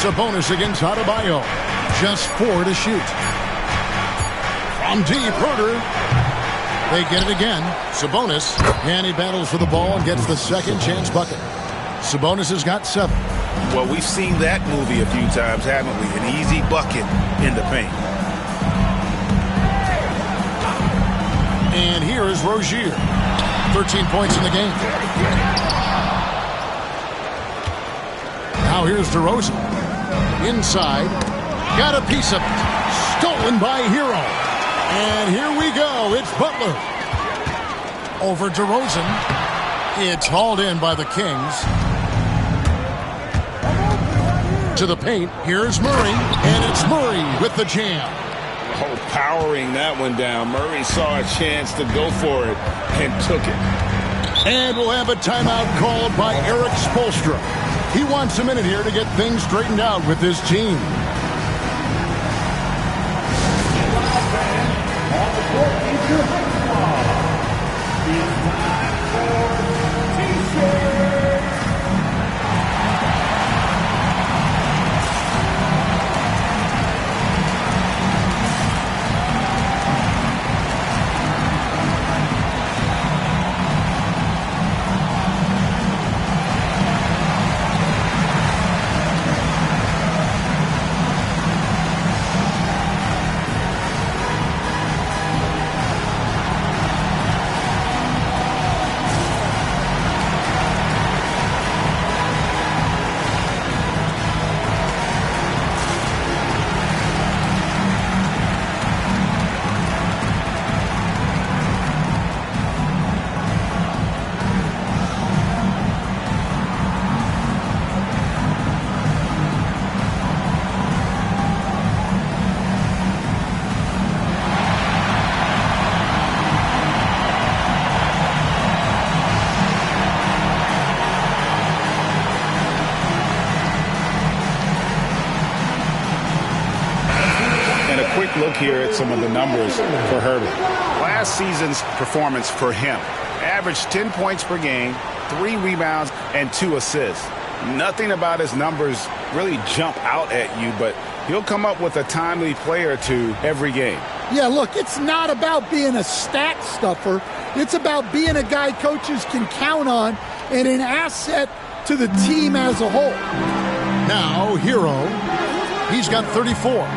Sabonis against Adebayo. Just 4 to shoot. From deep, Herter. They get it again. Sabonis. And he battles for the ball and gets the second chance bucket. Sabonis has got 7. Well, we've seen that movie a few times, haven't we? An easy bucket in the paint. And here is Rozier. 13 points in the game. Now here's DeRozan. Inside. Got a piece of it. Stolen by Herro. And here we go. It's Butler. Over DeRozan. It's hauled in by the Kings. To the paint. Here's Murray. And it's Murray with the jam. Oh, powering that one down. Murray saw a chance to go for it and took it. And we'll have a timeout called by Eric Spoelstra. He wants a minute here to get things straightened out with his team. Look here at some of the numbers for Herro. Last season's performance for him. Averaged 10 points per game, 3 rebounds, and 2 assists. Nothing about his numbers really jump out at you, but he'll come up with a timely play or two every game. Yeah, look, it's not about being a stat stuffer. It's about being a guy coaches can count on and an asset to the team as a whole. Now, Herro, he's got 34.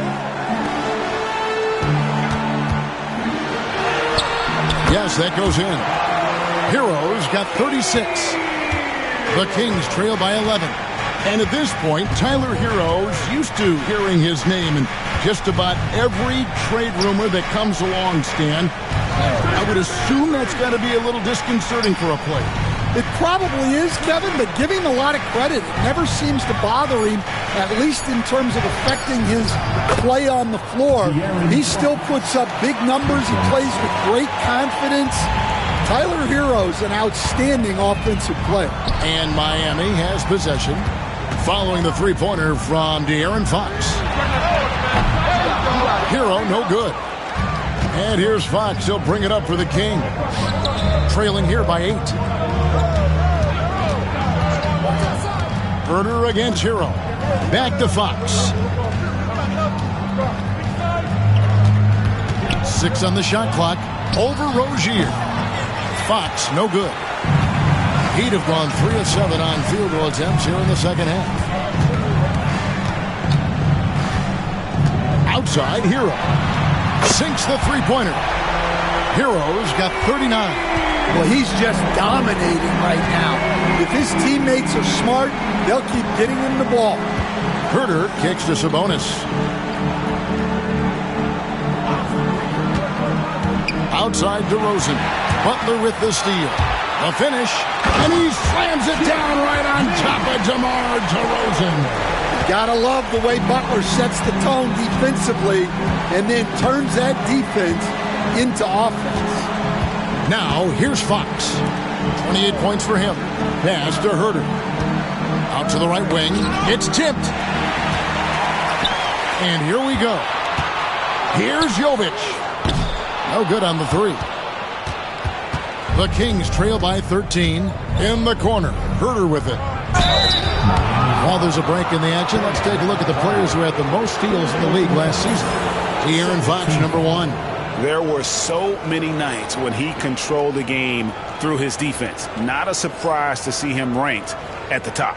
Yes, that goes in. Herro's got 36. The Kings trail by 11. And at this point, Tyler Herro's used to hearing his name in just about every trade rumor that comes along, Stan. I would assume that's got to be a little disconcerting for a player. It probably is, Kevin, but give him a lot of credit. It never seems to bother him, at least in terms of affecting his play on the floor. He still puts up big numbers. He plays with great confidence. Tyler Herro's an outstanding offensive player. And Miami has possession following the three-pointer from De'Aaron Fox. Herro, no good. And here's Fox. He'll bring it up for the King. Trailing here by 8. Herder against Herro. Back to Fox. 6 on the shot clock. Over Rozier. Fox, no good. He'd have gone 3 of 7 on field goal attempts here in the second half. Outside, Herro. Sinks the three-pointer. Herro's got 39. Well, he's just dominating right now. If his teammates are smart, they'll keep getting him the ball. Herder kicks to Sabonis. Outside DeRozan. Butler with the steal. The finish. And he slams it down right on top of DeMar DeRozan. Gotta love the way Butler sets the tone defensively and then turns that defense into offense. Now, here's Fox. 28 points for him. Pass to Herder. Out to the right wing. It's tipped. And here we go. Here's Jovic. No good on the 3. The Kings trail by 13. In the corner. Herder with it. While there's a break in the action, let's take a look at the players who had the most steals in the league last season. De'Aaron Fox, number 1. There were so many nights when he controlled the game through his defense. Not a surprise to see him ranked at the top.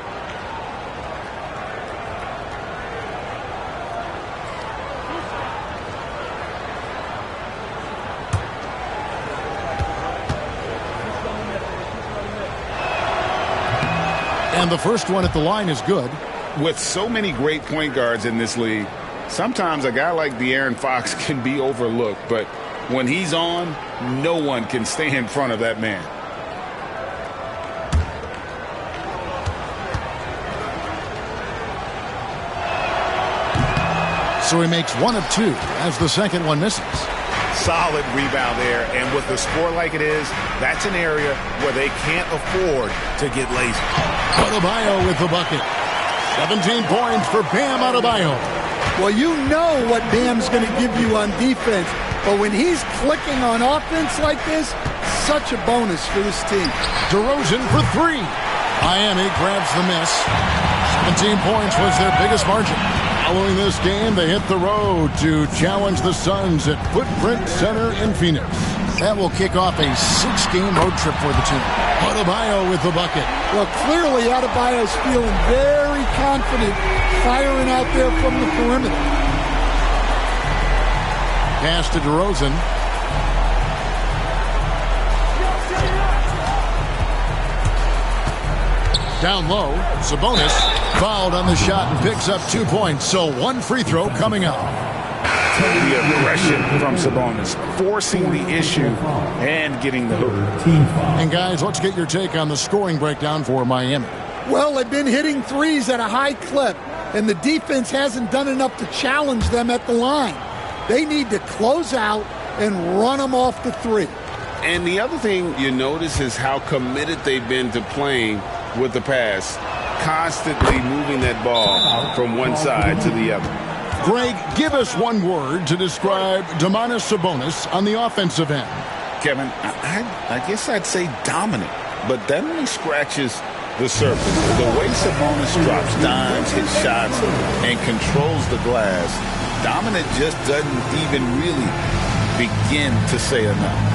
And the first one at the line is good. With so many great point guards in this league, sometimes a guy like De'Aaron Fox can be overlooked, but when he's on, no one can stay in front of that man. So he makes 1 of 2 as the second one misses. Solid rebound there. And with the score like it is, that's an area where they can't afford to get lazy. Adebayo with the bucket. 17 points for Bam Adebayo. Well, you know what Bam's going to give you on defense. But when he's clicking on offense like this, such a bonus for this team. DeRozan for three. Miami grabs the miss. 17 points was their biggest margin. Following this game, they hit the road to challenge the Suns at Footprint Center in Phoenix. That will kick off a 6-game road trip for the team. Adebayo with the bucket. Well, clearly Adebayo's feeling very confident firing out there from the perimeter. Pass to DeRozan. Down low, Sabonis fouled on the shot and picks up 2 points. So one free throw coming up. The aggression from Sabonis, forcing the issue and getting the hoop. And guys, let's get your take on the scoring breakdown for Miami. Well, they've been hitting threes at a high clip, and the defense hasn't done enough to challenge them at the line. They need to close out and run them off the three. And the other thing you notice is how committed they've been to playing with the pass, constantly moving that ball from one side to the other. Greg, give us one word to describe Domantas Sabonis on the offensive end. Kevin, I guess I'd say dominant, but that only scratches the surface. The way Sabonis drops dimes, hits shots, and controls the glass, dominant just doesn't even really begin to say enough.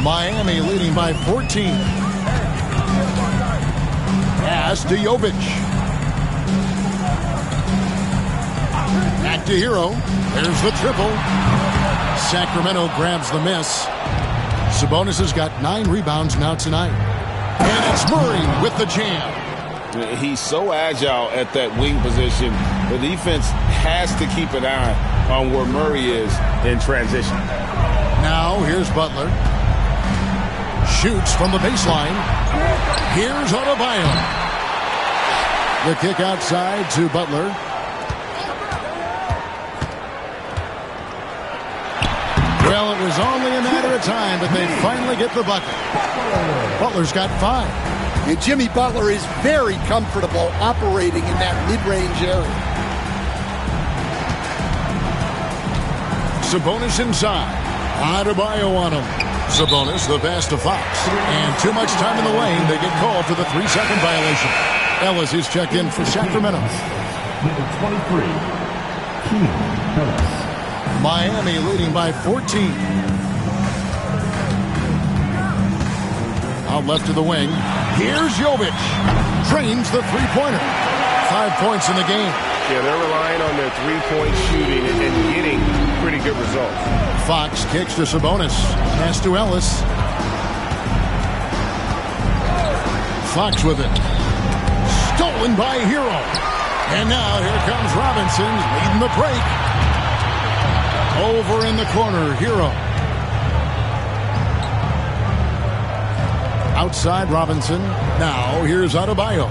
Miami leading by 14. Pass to Jovic. Back to Herro. There's the triple. Sacramento grabs the miss. Sabonis has got 9 rebounds now tonight. And it's Murray with the jam. He's so agile at that wing position. The defense has to keep an eye on where Murray is in transition. Now here's Butler. Shoots from the baseline. Here's Adebayo. The kick outside to Butler. Well, it was only a matter of time, but they finally get the bucket. Butler's got 5. And Jimmy Butler is very comfortable operating in that mid-range area. Sabonis inside. Adebayo on him. Sabonis, the pass to Fox. And too much time in the lane. They get called for the 3-second violation. Ellis is checked in for Sacramento. Number 23, Ellis. Miami leading by 14. Out left to the wing. Here's Jovic. Drains the three-pointer. 5 points in the game. Yeah, they're relying on their three-point shooting and getting pretty good results. Fox kicks to Sabonis. Pass to Ellis. Fox with it. Stolen by Herro. And now here comes Robinson leading the break. Over in the corner, Herro. Outside Robinson. Now here's Adebayo.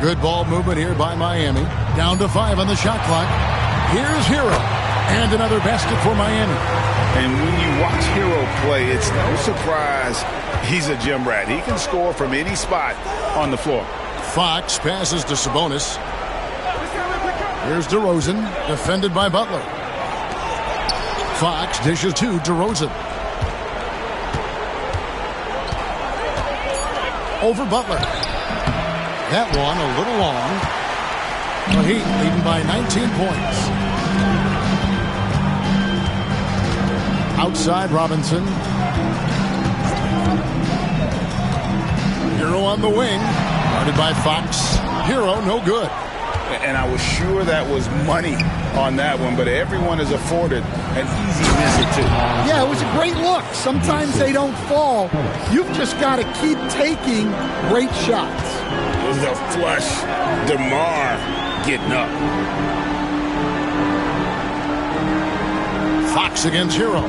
Good ball movement here by Miami. Down to 5 on the shot clock. Here's Herro. And another basket for Miami. And when you watch Herro play, it's no surprise he's a gym rat. He can score from any spot on the floor. Fox passes to Sabonis. Here's DeRozan, defended by Butler. Fox dishes to DeRozan. Over Butler. That one a little long. The Heat leading by 19 points. Outside Robinson. Herro on the wing. Guarded by Fox. Herro no good. And I was sure that was money on that one, but everyone is afforded an easy miss or two. Yeah, it was a great look. Sometimes they don't fall. You've just got to keep taking great shots. It was a flush. DeMar getting up. Fox against Herro.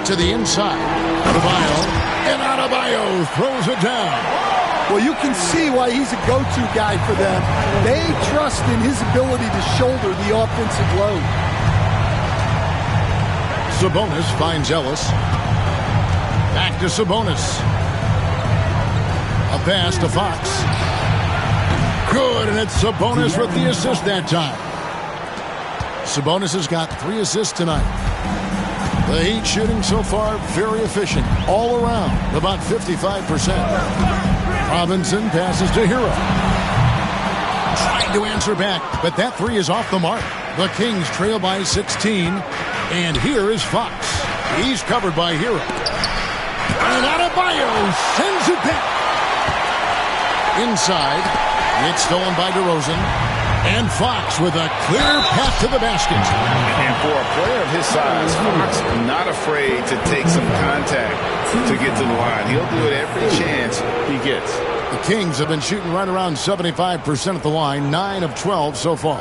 To the inside. Adebayo. And Adebayo throws it down. Well, you can see why he's a go-to guy for them. They trust in his ability to shoulder the offensive load. Sabonis finds Ellis. Back to Sabonis. A pass to Fox. Good, and it's Sabonis with the assist that time. Sabonis has got 3 assists tonight. The Heat shooting so far very efficient. All around, about 55%. Robinson passes to Herro. Trying to answer back, but that 3 is off the mark. The Kings trail by 16. And here is Fox. He's covered by Herro. And Adebayo sends it back. Inside. It's stolen by DeRozan. And Fox with a clear path to the basket. And for a player of his size, Fox not afraid to take some contact to get to the line. He'll do it every chance he gets. The Kings have been shooting right around 75% at the line, 9 of 12 so far.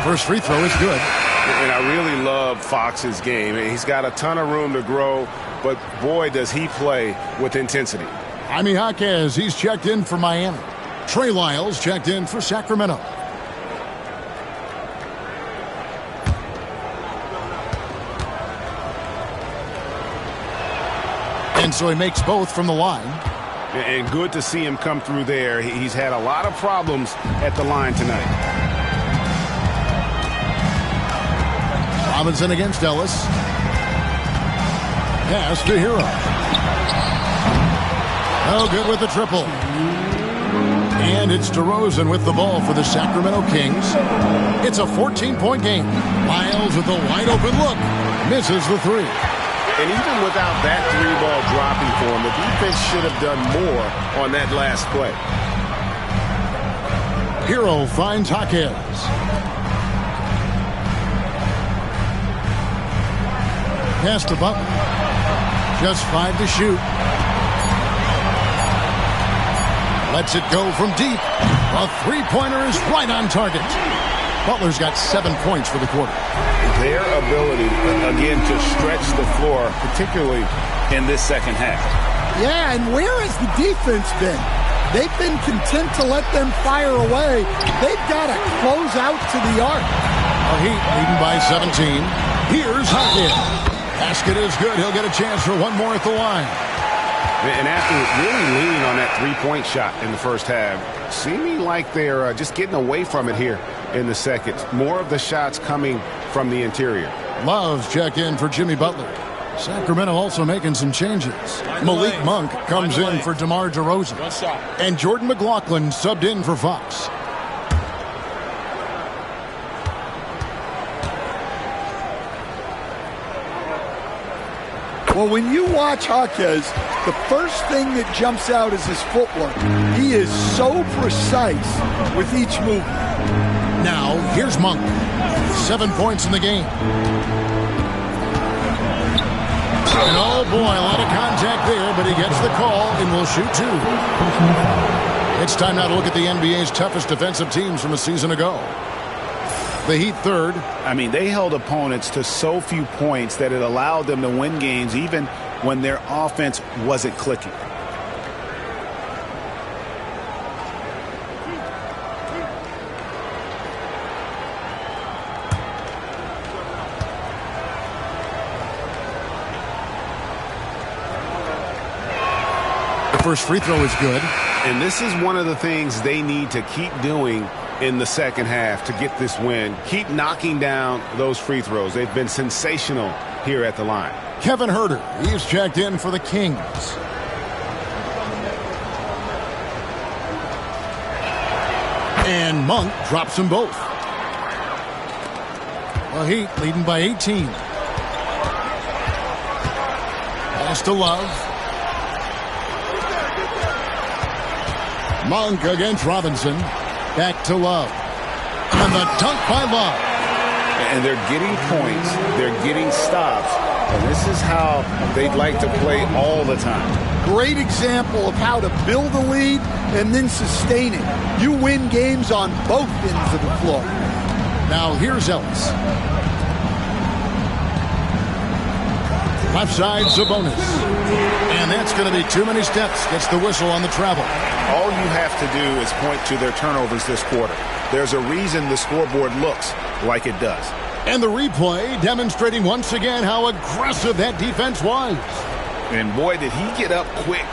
First free throw is good. And I really love Fox's game. He's got a ton of room to grow, but boy, does he play with intensity. Jaime Jaquez, he's checked in for Miami. Trey Lyles checked in for Sacramento. And so he makes both from the line. And good to see him come through there. He's had a lot of problems at the line tonight. Robinson against Ellis. Pass to Herro. Oh, good with the triple. And it's DeRozan with the ball for the Sacramento Kings. It's a 14-point game. Lyles with a wide-open look. Misses the 3. And even without that 3-ball dropping for him, the defense should have done more on that last play. Herro finds Jaquez. Pass to Butler. Just 5 to shoot. Lets it go from deep. A 3-pointer is right on target. Butler's got 7 points for the quarter. Their ability, again, to stretch the floor, particularly in this second half. Yeah, and where has the defense been? They've been content to let them fire away. They've got to close out to the arc. The Heat leading by 17. Here's Jaquez. Basket is good. He'll get a chance for one more at the line. And after really leaning on that 3-point shot in the first half, seeming like they're just getting away from it here in the second. More of the shots coming from the interior. Love's check in for Jimmy Butler. Sacramento also making some changes. Malik Monk comes in for DeMar DeRozan. And Jordan McLaughlin subbed in for Fox. Well, when you watch Jaquez, the first thing that jumps out is his footwork. He is so precise with each move. Now, here's Monk. 7 points in the game. And oh boy, a lot of contact there, but he gets the call and will shoot 2. It's time now to look at the NBA's toughest defensive teams from a season ago. The Heat third. I mean, they held opponents to so few points that it allowed them to win games even when their offense wasn't clicking. The first free throw is good. And this is one of the things they need to keep doing in the second half to get this win. Keep knocking down those free throws. They've been sensational here at the line. Kevin Herter, he's checked in for the Kings. And Monk drops them both. The Heat leading by 18. Pass to Love. Monk against Robinson. Back to Love. And the dunk by Love. And they're getting points. They're getting stops. And this is how they'd like to play all the time. Great example of how to build a lead and then sustain it. You win games on both ends of the floor. Now here's Ellis. Left side, Sabonis. And that's going to be too many steps. Gets the whistle on the travel. All you have to do is point to their turnovers this quarter. There's a reason the scoreboard looks like it does. And the replay demonstrating once again how aggressive that defense was. And boy, did he get up quick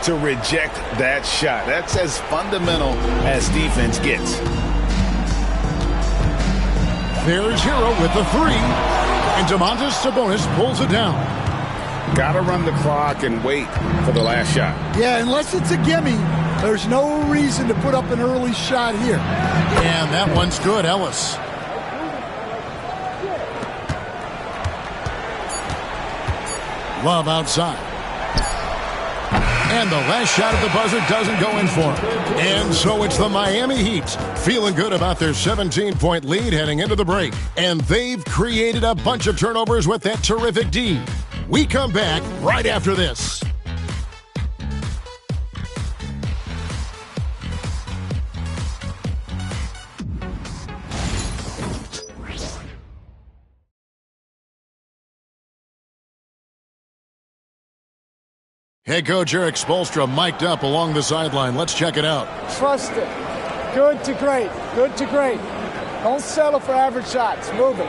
to reject that shot. That's as fundamental as defense gets. There's Herro with the three. And Domantas Sabonis pulls it down. Got to run the clock and wait for the last shot. Yeah, unless it's a gimme, there's no reason to put up an early shot here. And that one's good, Ellis. Love outside. And the last shot at the buzzer doesn't go in for him. And so it's the Miami Heat feeling good about their 17-point lead heading into the break. And they've created a bunch of turnovers with that terrific D. We come back right after this. Head coach Erik Spoelstra mic'd up along the sideline. Let's check it out. Trust it. Good to great. Good to great. Don't settle for average shots. Move it.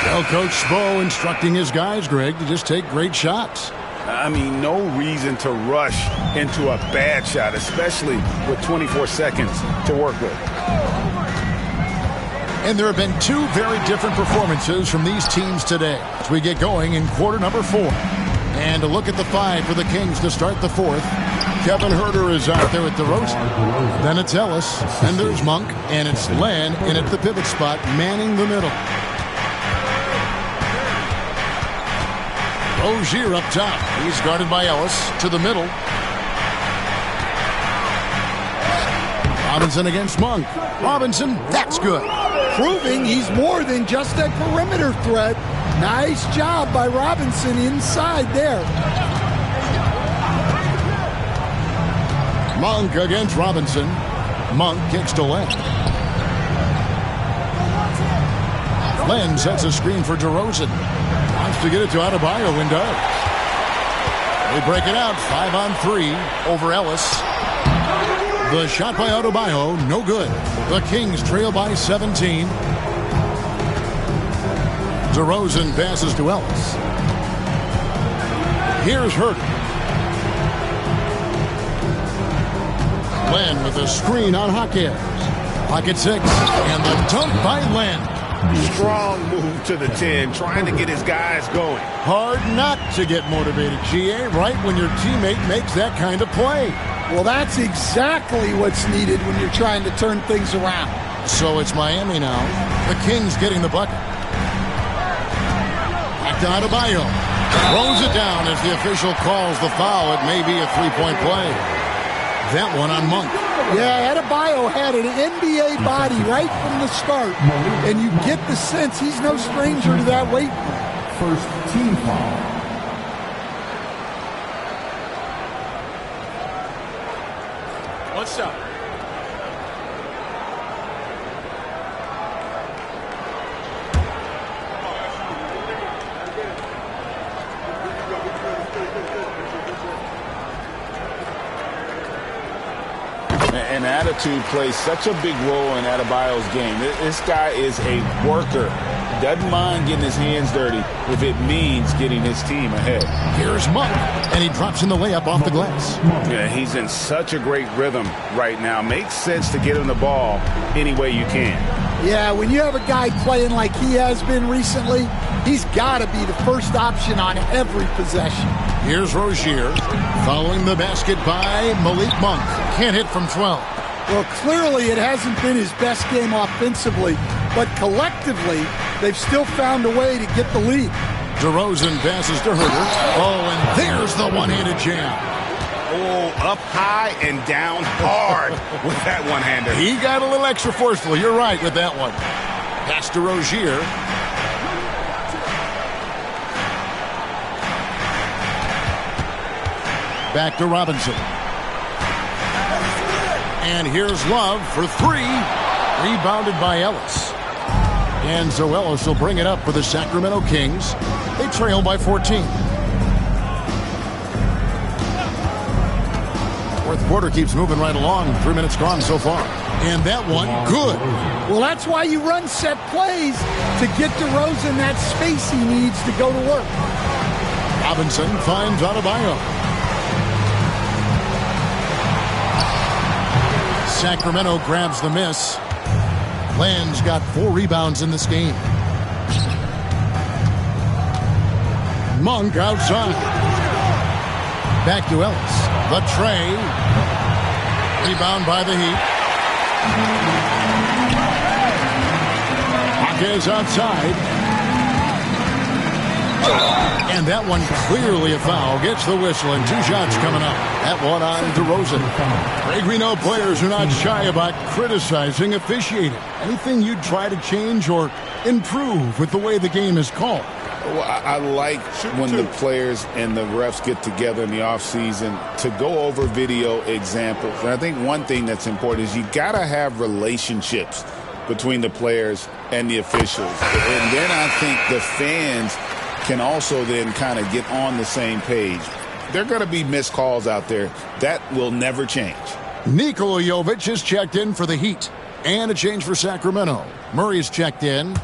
Well, Coach Spo instructing his guys, Greg, to just take great shots. I mean, no reason to rush into a bad shot, especially with 24 seconds to work with. And there have been two very different performances from these teams today as we get going in quarter number 4. And a look at the 5 for the Kings to start the 4th. Kevin Herter is out there at DeRozan. Then it's Ellis. And there's Monk. And it's Len in at the pivot spot, manning the middle. Rozier up top. He's guarded by Ellis to the middle. Robinson against Monk. Robinson, that's good. Proving he's more than just a perimeter threat. Nice job by Robinson inside there. Monk against Robinson. Monk kicks to Len. Len sets a screen for DeRozan. Wants to get it to Adebayo and does. They break it out 5-on-3 over Ellis. The shot by Adebayo, no good. The Kings trail by 17. DeRozan passes to Ellis. Here's Herter. Len with a screen on Jaquez. Pocket 6, and the dunk by Len. Strong move to the 10, trying to get his guys going. Hard not to get motivated, GA, right when your teammate makes that kind of play. Well, that's exactly what's needed when you're trying to turn things around. So it's Miami now. The Kings getting the bucket. Back to Adebayo. Throws it down as the official calls the foul. It may be a three-point play. That one on Monk. Yeah, Adebayo had an NBA body right from the start. And you get the sense he's no stranger to that weight. First team foul. One shot. attitude plays such a big role in Adebayo's game. This guy is a worker. Doesn't mind getting his hands dirty if it means getting his team ahead. Here's Monk, and he drops in the layup off the glass. Yeah, he's in such a great rhythm right now. Makes sense to get him the ball any way you can. Yeah, when you have a guy playing like he has been recently, he's got to be the first option on every possession. Here's Rozier, following the basket by Malik Monk. Can't hit from 12. Well, clearly it hasn't been his best game offensively, but collectively, they've still found a way to get the lead. DeRozan passes to Herro. Oh, and there's the one-handed jam. Oh, up high and down hard with that one-hander. He got a little extra forceful. You're right with that one. Pass to Rozier. Back to Robinson. And here's Love for three. Rebounded by Ellis. And so Ellis will bring it up for the Sacramento Kings. They trail by 14. Fourth quarter keeps moving right along. 3 minutes gone so far. And that one, good. Well, that's why you run set plays to get DeRozan that space he needs to go to work. Robinson finds Adebayo. Sacramento grabs the miss. Land's got 4 rebounds in this game. Monk outside. Back to Ellis. The tray. Rebound by the Heat. Hawkins outside. And that one clearly a foul. Gets the whistle and 2 shots coming up. That one on DeRozan. Greg, we know players are not shy about criticizing officiating. Anything you'd try to change or improve with the way the game is called? Well, I like when the players and the refs get together in the offseason to go over video examples. And I think one thing that's important is you got to have relationships between the players and the officials. And then I think the fans can also then kind of get on the same page. There are going to be missed calls out there. That will never change. Nikola Jovic is checked in for the Heat. And a change for Sacramento. Murray's checked in.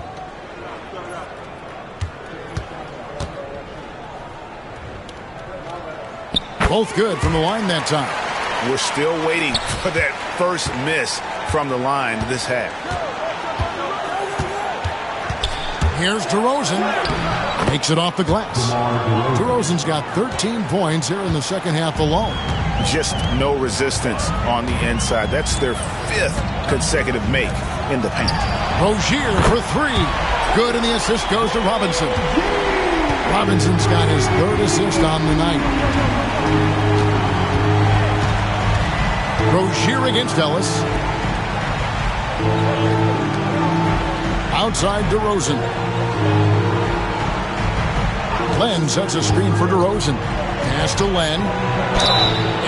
Both good from the line that time. We're still waiting for that first miss from the line this half. Here's DeRozan. Makes it off the glass. DeRozan's got 13 points here in the second half alone. Just no resistance on the inside. That's their 5th consecutive make in the paint. Rozier for 3. Good, and the assist goes to Robinson. Robinson's got his 3rd assist on the night. Rozier against Ellis. Outside DeRozan. Len sets a screen for DeRozan. Pass to Len.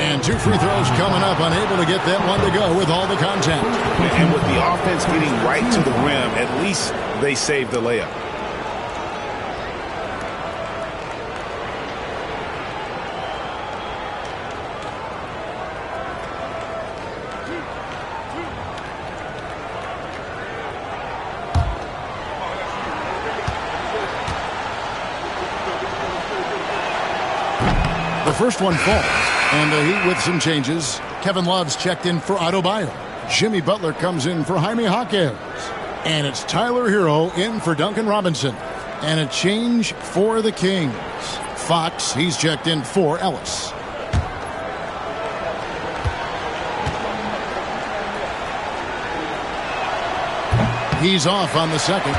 And 2 free throws coming up. Unable to get that one to go with all the contact. And with the offense getting right to the rim, at least they saved the layup. The first one falls, and the Heat with some changes. Kevin Love's checked in for Adebayo. Jimmy Butler comes in for Jaime Hawkins. And it's Tyler Herro in for Duncan Robinson. And a change for the Kings. Fox, he's checked in for Ellis. He's off on the second.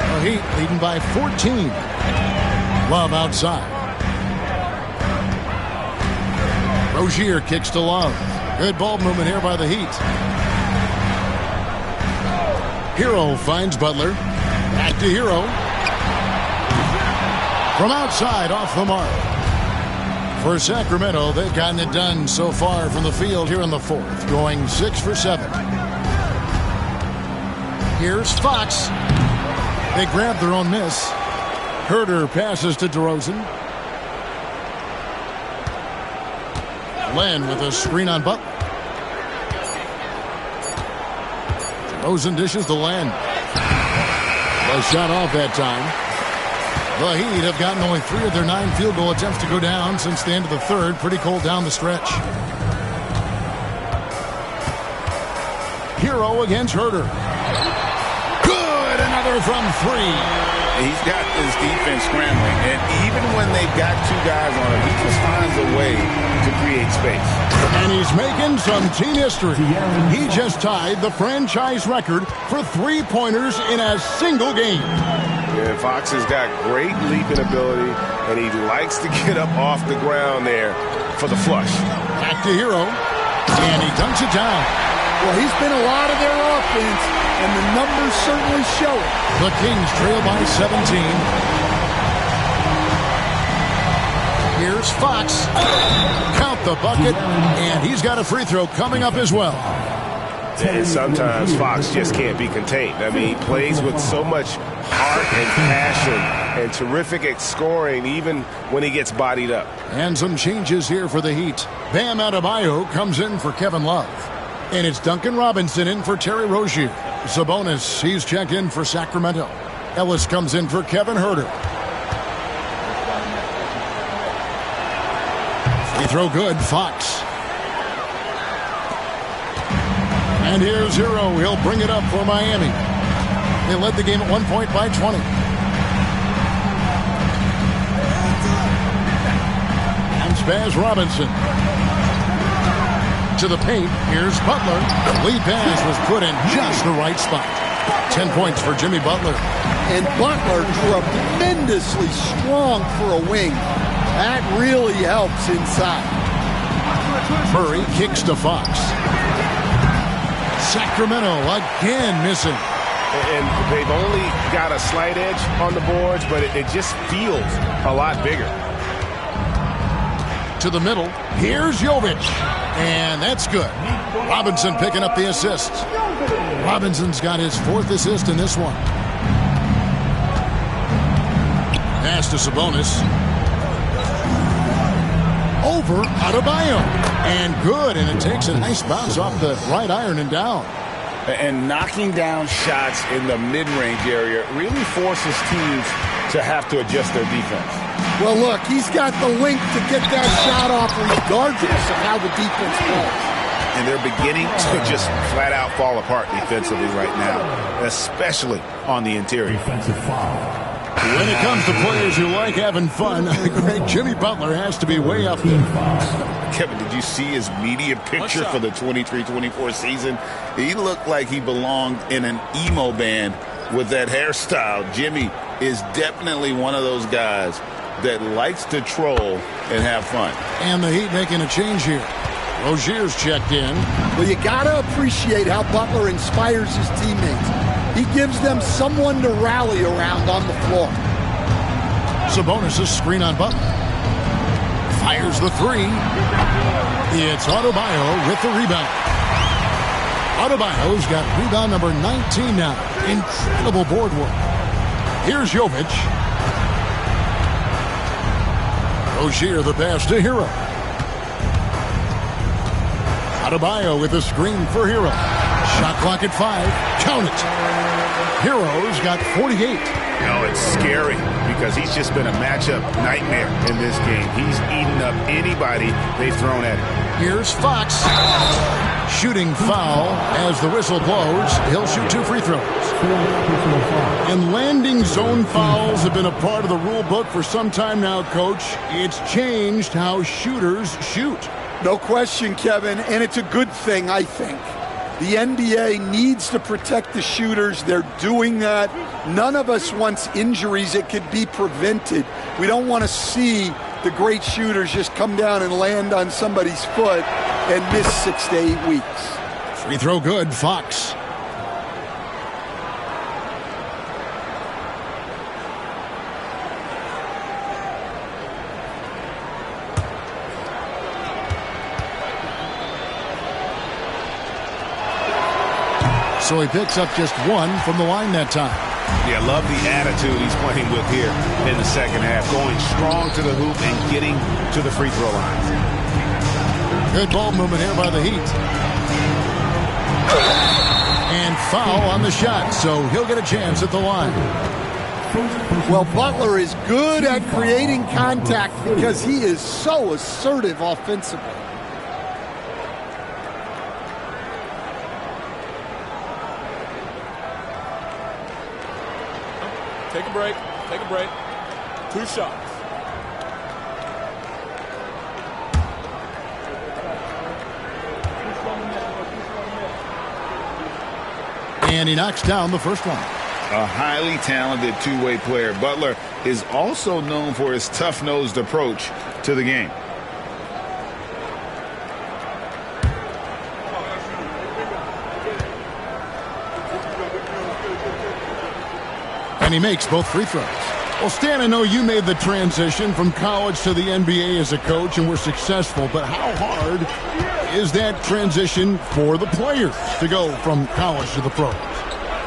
The Heat leading by 14. Love outside. Rozier kicks to Love. Good ball movement here by the Heat. Herro finds Butler. Back to Herro. From outside, off the mark. For Sacramento, they've gotten it done so far from the field here in the 4th, going 6 for 7. Here's Fox. They grab their own miss. Herder passes to DeRozan. Len with a screen on Butler. DeRozan dishes to Len. The shot off that time. The Heat have gotten only 3 of their 9 field goal attempts to go down since the end of the third. Pretty cold down the stretch. Herro against Herro. Good! Another from 3. He's got this defense scrambling, and even when they've got 2 guys on him, he just finds a way to create space. And he's making some team history. He just tied the franchise record for 3-pointers in a single game. Yeah, Fox has got great leaping ability, and he likes to get up off the ground there for the flush. Back to Herro, and he dunks it down. Well, he's been a lot of their offense, and the numbers certainly show it. The Kings trail by 17. Here's Fox. Count the bucket, and he's got a free throw coming up as well. And sometimes Fox just can't be contained. I mean, he plays with so much heart and passion and terrific at scoring even when he gets bodied up. And some changes here for the Heat. Bam Adebayo comes in for Kevin Love. And it's Duncan Robinson in for Terry Rozier. Sabonis, he's checked in for Sacramento. Ellis comes in for Kevin Herro. Free throw good, Fox. And here's Herro. He'll bring it up for Miami. They led the game at 1 point by 20. And Spaz Robinson. To the paint. Here's Butler. The lead pass was put in just the right spot. 10 points for Jimmy Butler. And Butler tremendously strong for a wing. That really helps inside. Murray kicks to Fox. Sacramento again missing. And they've only got a slight edge on the boards, but it just feels a lot bigger. To the middle. Here's Jovic. And that's good. Robinson picking up the assist. Robinson's got his 4th assist in this one. Pass to Sabonis. Over Adebayo. And good. And it takes a nice bounce off the right iron and down. And knocking down shots in the mid-range area really forces teams to have to adjust their defense. Well, look, he's got the length to get that shot off regardless of how the defense plays. And they're beginning to just flat-out fall apart defensively right now, especially on the interior. When it comes to players who like having fun, great Jimmy Butler has to be way up there. Kevin, did you see his media picture for the 23-24 season? He looked like he belonged in an emo band with that hairstyle. Jimmy is definitely one of those guys that likes to troll and have fun. And the Heat making a change here. Rozier's checked in. Well, you got to appreciate how Butler inspires his teammates. He gives them someone to rally around on the floor. Sabonis' screen on Butler. Fires the 3. It's Adebayo with the rebound. Adebayo's got rebound number 19 now. Incredible board work. Here's Jovic. Rozier the pass to Herro. Adebayo with a screen for Herro. Shot clock at 5. Count it. Herro's got 48. No, it's scary because he's just been a matchup nightmare in this game. He's eaten up anybody they've thrown at him. Here's Fox. Shooting foul as the whistle blows. He'll shoot 2 free throws. And landing zone fouls have been a part of the rule book for some time now, Coach. It's changed how shooters shoot. No question, Kevin, and it's a good thing, I think. The NBA needs to protect the shooters. They're doing that. None of us wants injuries that could be prevented. We don't want to see the great shooters just come down and land on somebody's foot and miss 6 to 8 weeks. Free throw good, Fox. So he picks up just 1 from the line that time. Yeah, love the attitude he's playing with here in the second half. Going strong to the hoop and getting to the free throw line. Good ball movement here by the Heat. And foul on the shot, so he'll get a chance at the line. Well, Butler is good at creating contact because he is so assertive offensively. Take a break. Take a break. 2 shots. And he knocks down the first one. A highly talented two-way player. Butler is also known for his tough-nosed approach to the game. And he makes both free throws. Well, Stan, I know you made the transition from college to the NBA as a coach and were successful, but how hard is that transition for the players to go from college to the pros?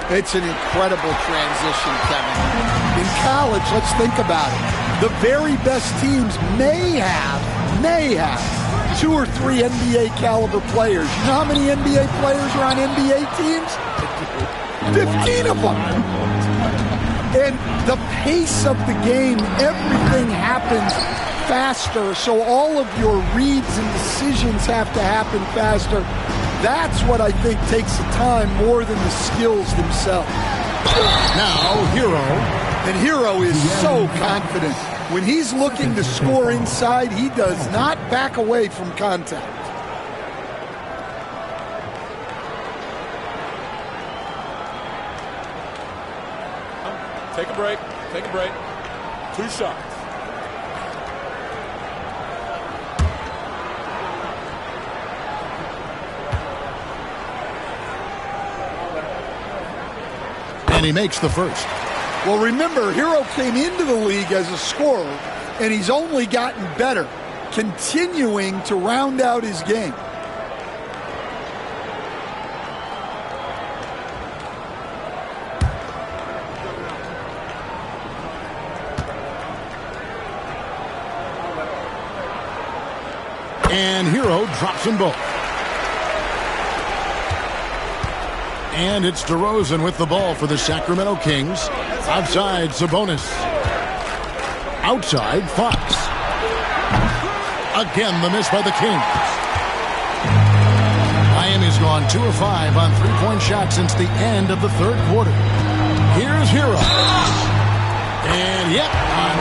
It's an incredible transition, Kevin. In college, let's think about it. The very best teams may have 2 or 3 NBA caliber players. You know how many NBA players are on NBA teams? 15 of them. And the pace of the game, everything happens faster, so all of your reads and decisions have to happen faster. That's what I think takes the time more than the skills themselves. Now, Herro. And Herro is so confident. When he's looking to score inside, he does not back away from contact. Take a break. Take a break. 2 shots. And he makes the first. Well, remember, Herro came into the league as a scorer, and he's only gotten better, continuing to round out his game. And Herro drops them both. And it's DeRozan with the ball for the Sacramento Kings. Outside, Sabonis. Outside, Fox. Again, the miss by the Kings. Miami's gone 2 of 5 on three-point shots since the end of the third quarter. Here's Herro. And yep,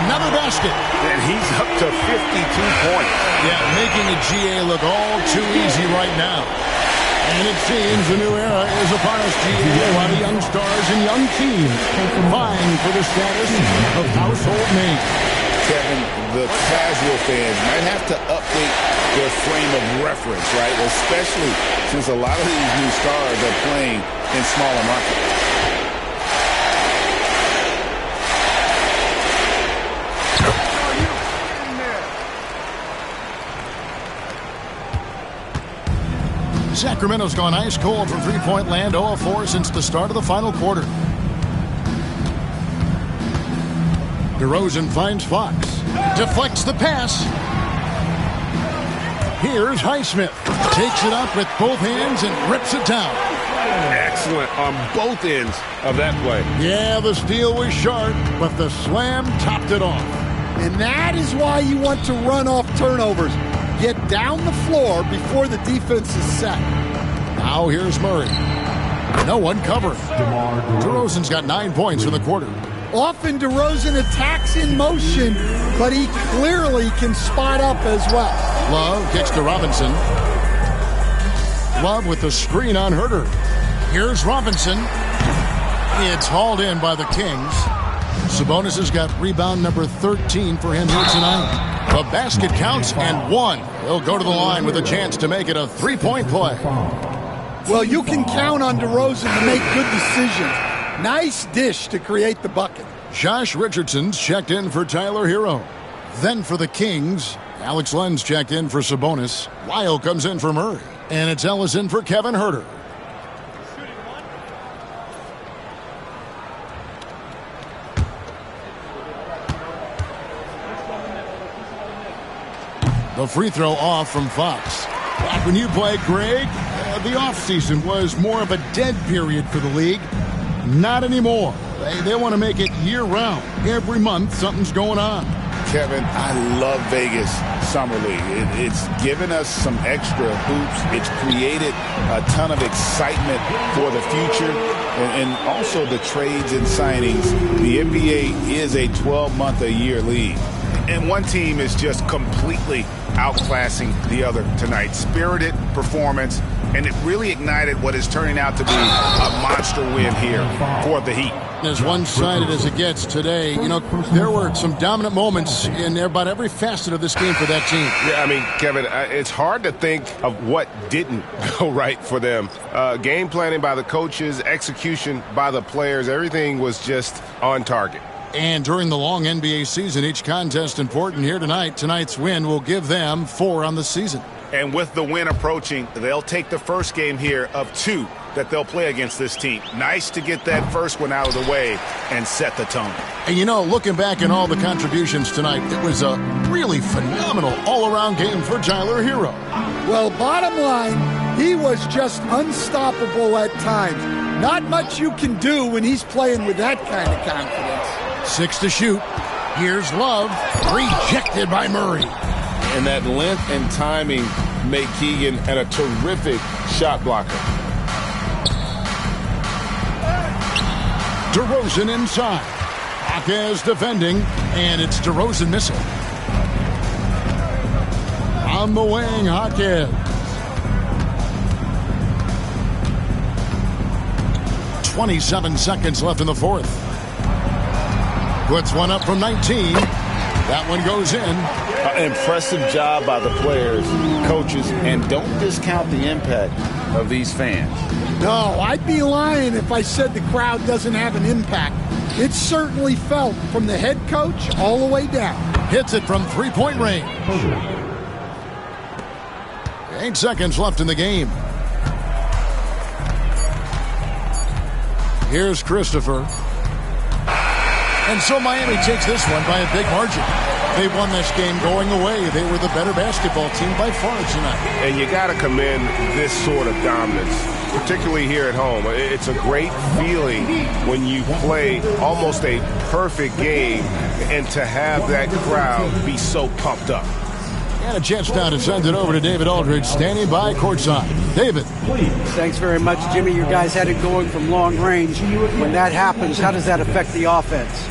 another basket. And he's up to 52 points. Yeah, making the GA look all too easy right now. And it seems a new era is upon us, GA. A lot of young stars and young teams vying for the status of household names. Kevin, the casual fans might have to update their frame of reference, right? Especially since a lot of these new stars are playing in smaller markets. Sacramento's gone ice cold from three-point land, 0 of 4 since the start of the final quarter. DeRozan finds Fox. Deflects the pass. Here's Highsmith. Takes it up with both hands and rips it down. Excellent on both ends of that play. Yeah, the steal was sharp, but the slam topped it off. And that is why you want to run off turnovers. Get down the floor before the defense is set. Now here's Murray. No one covering. DeRozan's got 9 points in the quarter. Often DeRozan attacks in motion, but he clearly can spot up as well. Love kicks to Robinson. Love with the screen on Herro. Here's Robinson. It's hauled in by the Kings. Sabonis has got rebound number 13 for him here tonight. The basket counts and 1. He'll go to the line with a chance to make it a three-point play. Well, you can count on DeRozan to make good decisions. Nice dish to create the bucket. Josh Richardson's checked in for Tyler Herro. Then for the Kings, Alex Len's checked in for Sabonis. Lyle comes in for Murray. And it's Ellison for Kevin Herter. The free throw off from Fox. Back when you played, Greg, the offseason was more of a dead period for the league. Not anymore. They want to make it year-round. Every month, something's going on. Kevin, I love Vegas Summer League. It's given us some extra hoops. It's created a ton of excitement for the future. And also the trades and signings. The NBA is a 12-month-a-year league. And one team is just completely outclassing the other tonight. Spirited performance, and it really ignited what is turning out to be a monster win here for the Heat. As one-sided as it gets today, you know, there were some dominant moments in about every facet of this game for that team. Yeah, I mean, Kevin, it's hard to think of what didn't go right for them. Game planning by the coaches, execution by the players, everything was just on target. And during the long NBA season, each contest important here tonight. Tonight's win will give them 4 on the season. And with the win approaching, they'll take the first game here of 2 that they'll play against this team. Nice to get that first one out of the way and set the tone. And you know, looking back at all the contributions tonight, it was a really phenomenal all-around game for Tyler Herro. Well, bottom line, he was just unstoppable at times. Not much you can do when he's playing with that kind of confidence. 6 to shoot. Here's Love, rejected by Murray. And that length and timing make Keegan a terrific shot blocker. DeRozan inside. Jaquez defending, and it's DeRozan missing. On the wing, Jaquez. 27 seconds left in the fourth. Puts one up from 19. That one goes in. Impressive job by the players, coaches, and don't discount the impact of these fans. No, I'd be lying if I said the crowd doesn't have an impact. It's certainly felt from the head coach all the way down. Hits it from three-point range. 8 seconds left in the game. Here's Christopher. And so Miami takes this one by a big margin. They won this game going away. They were the better basketball team by far tonight. And you got to commend this sort of dominance, particularly here at home. It's a great feeling when you play almost a perfect game and to have that crowd be so pumped up. And a chance now to send it over to David Aldridge, standing by courtside. David. Thanks very much, Jimmy. You guys had it going from long range. When that happens, how does that affect the offense?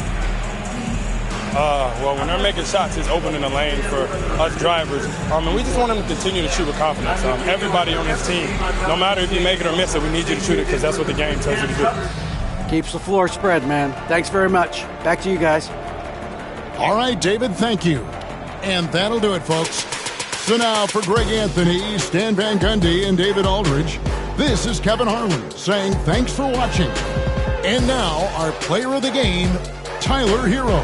Well, when they're making shots, it's opening the lane for us drivers. And we just want them to continue to shoot with confidence. Everybody on this team, no matter if you make it or miss it, we need you to shoot it because that's what the game tells you to do. Keeps the floor spread, man. Thanks very much. Back to you guys. All right, David, thank you. And that'll do it, folks. So now for Greg Anthony, Stan Van Gundy, and David Aldridge, this is Kevin Harlan saying thanks for watching. And now our player of the game, Tyler Herro.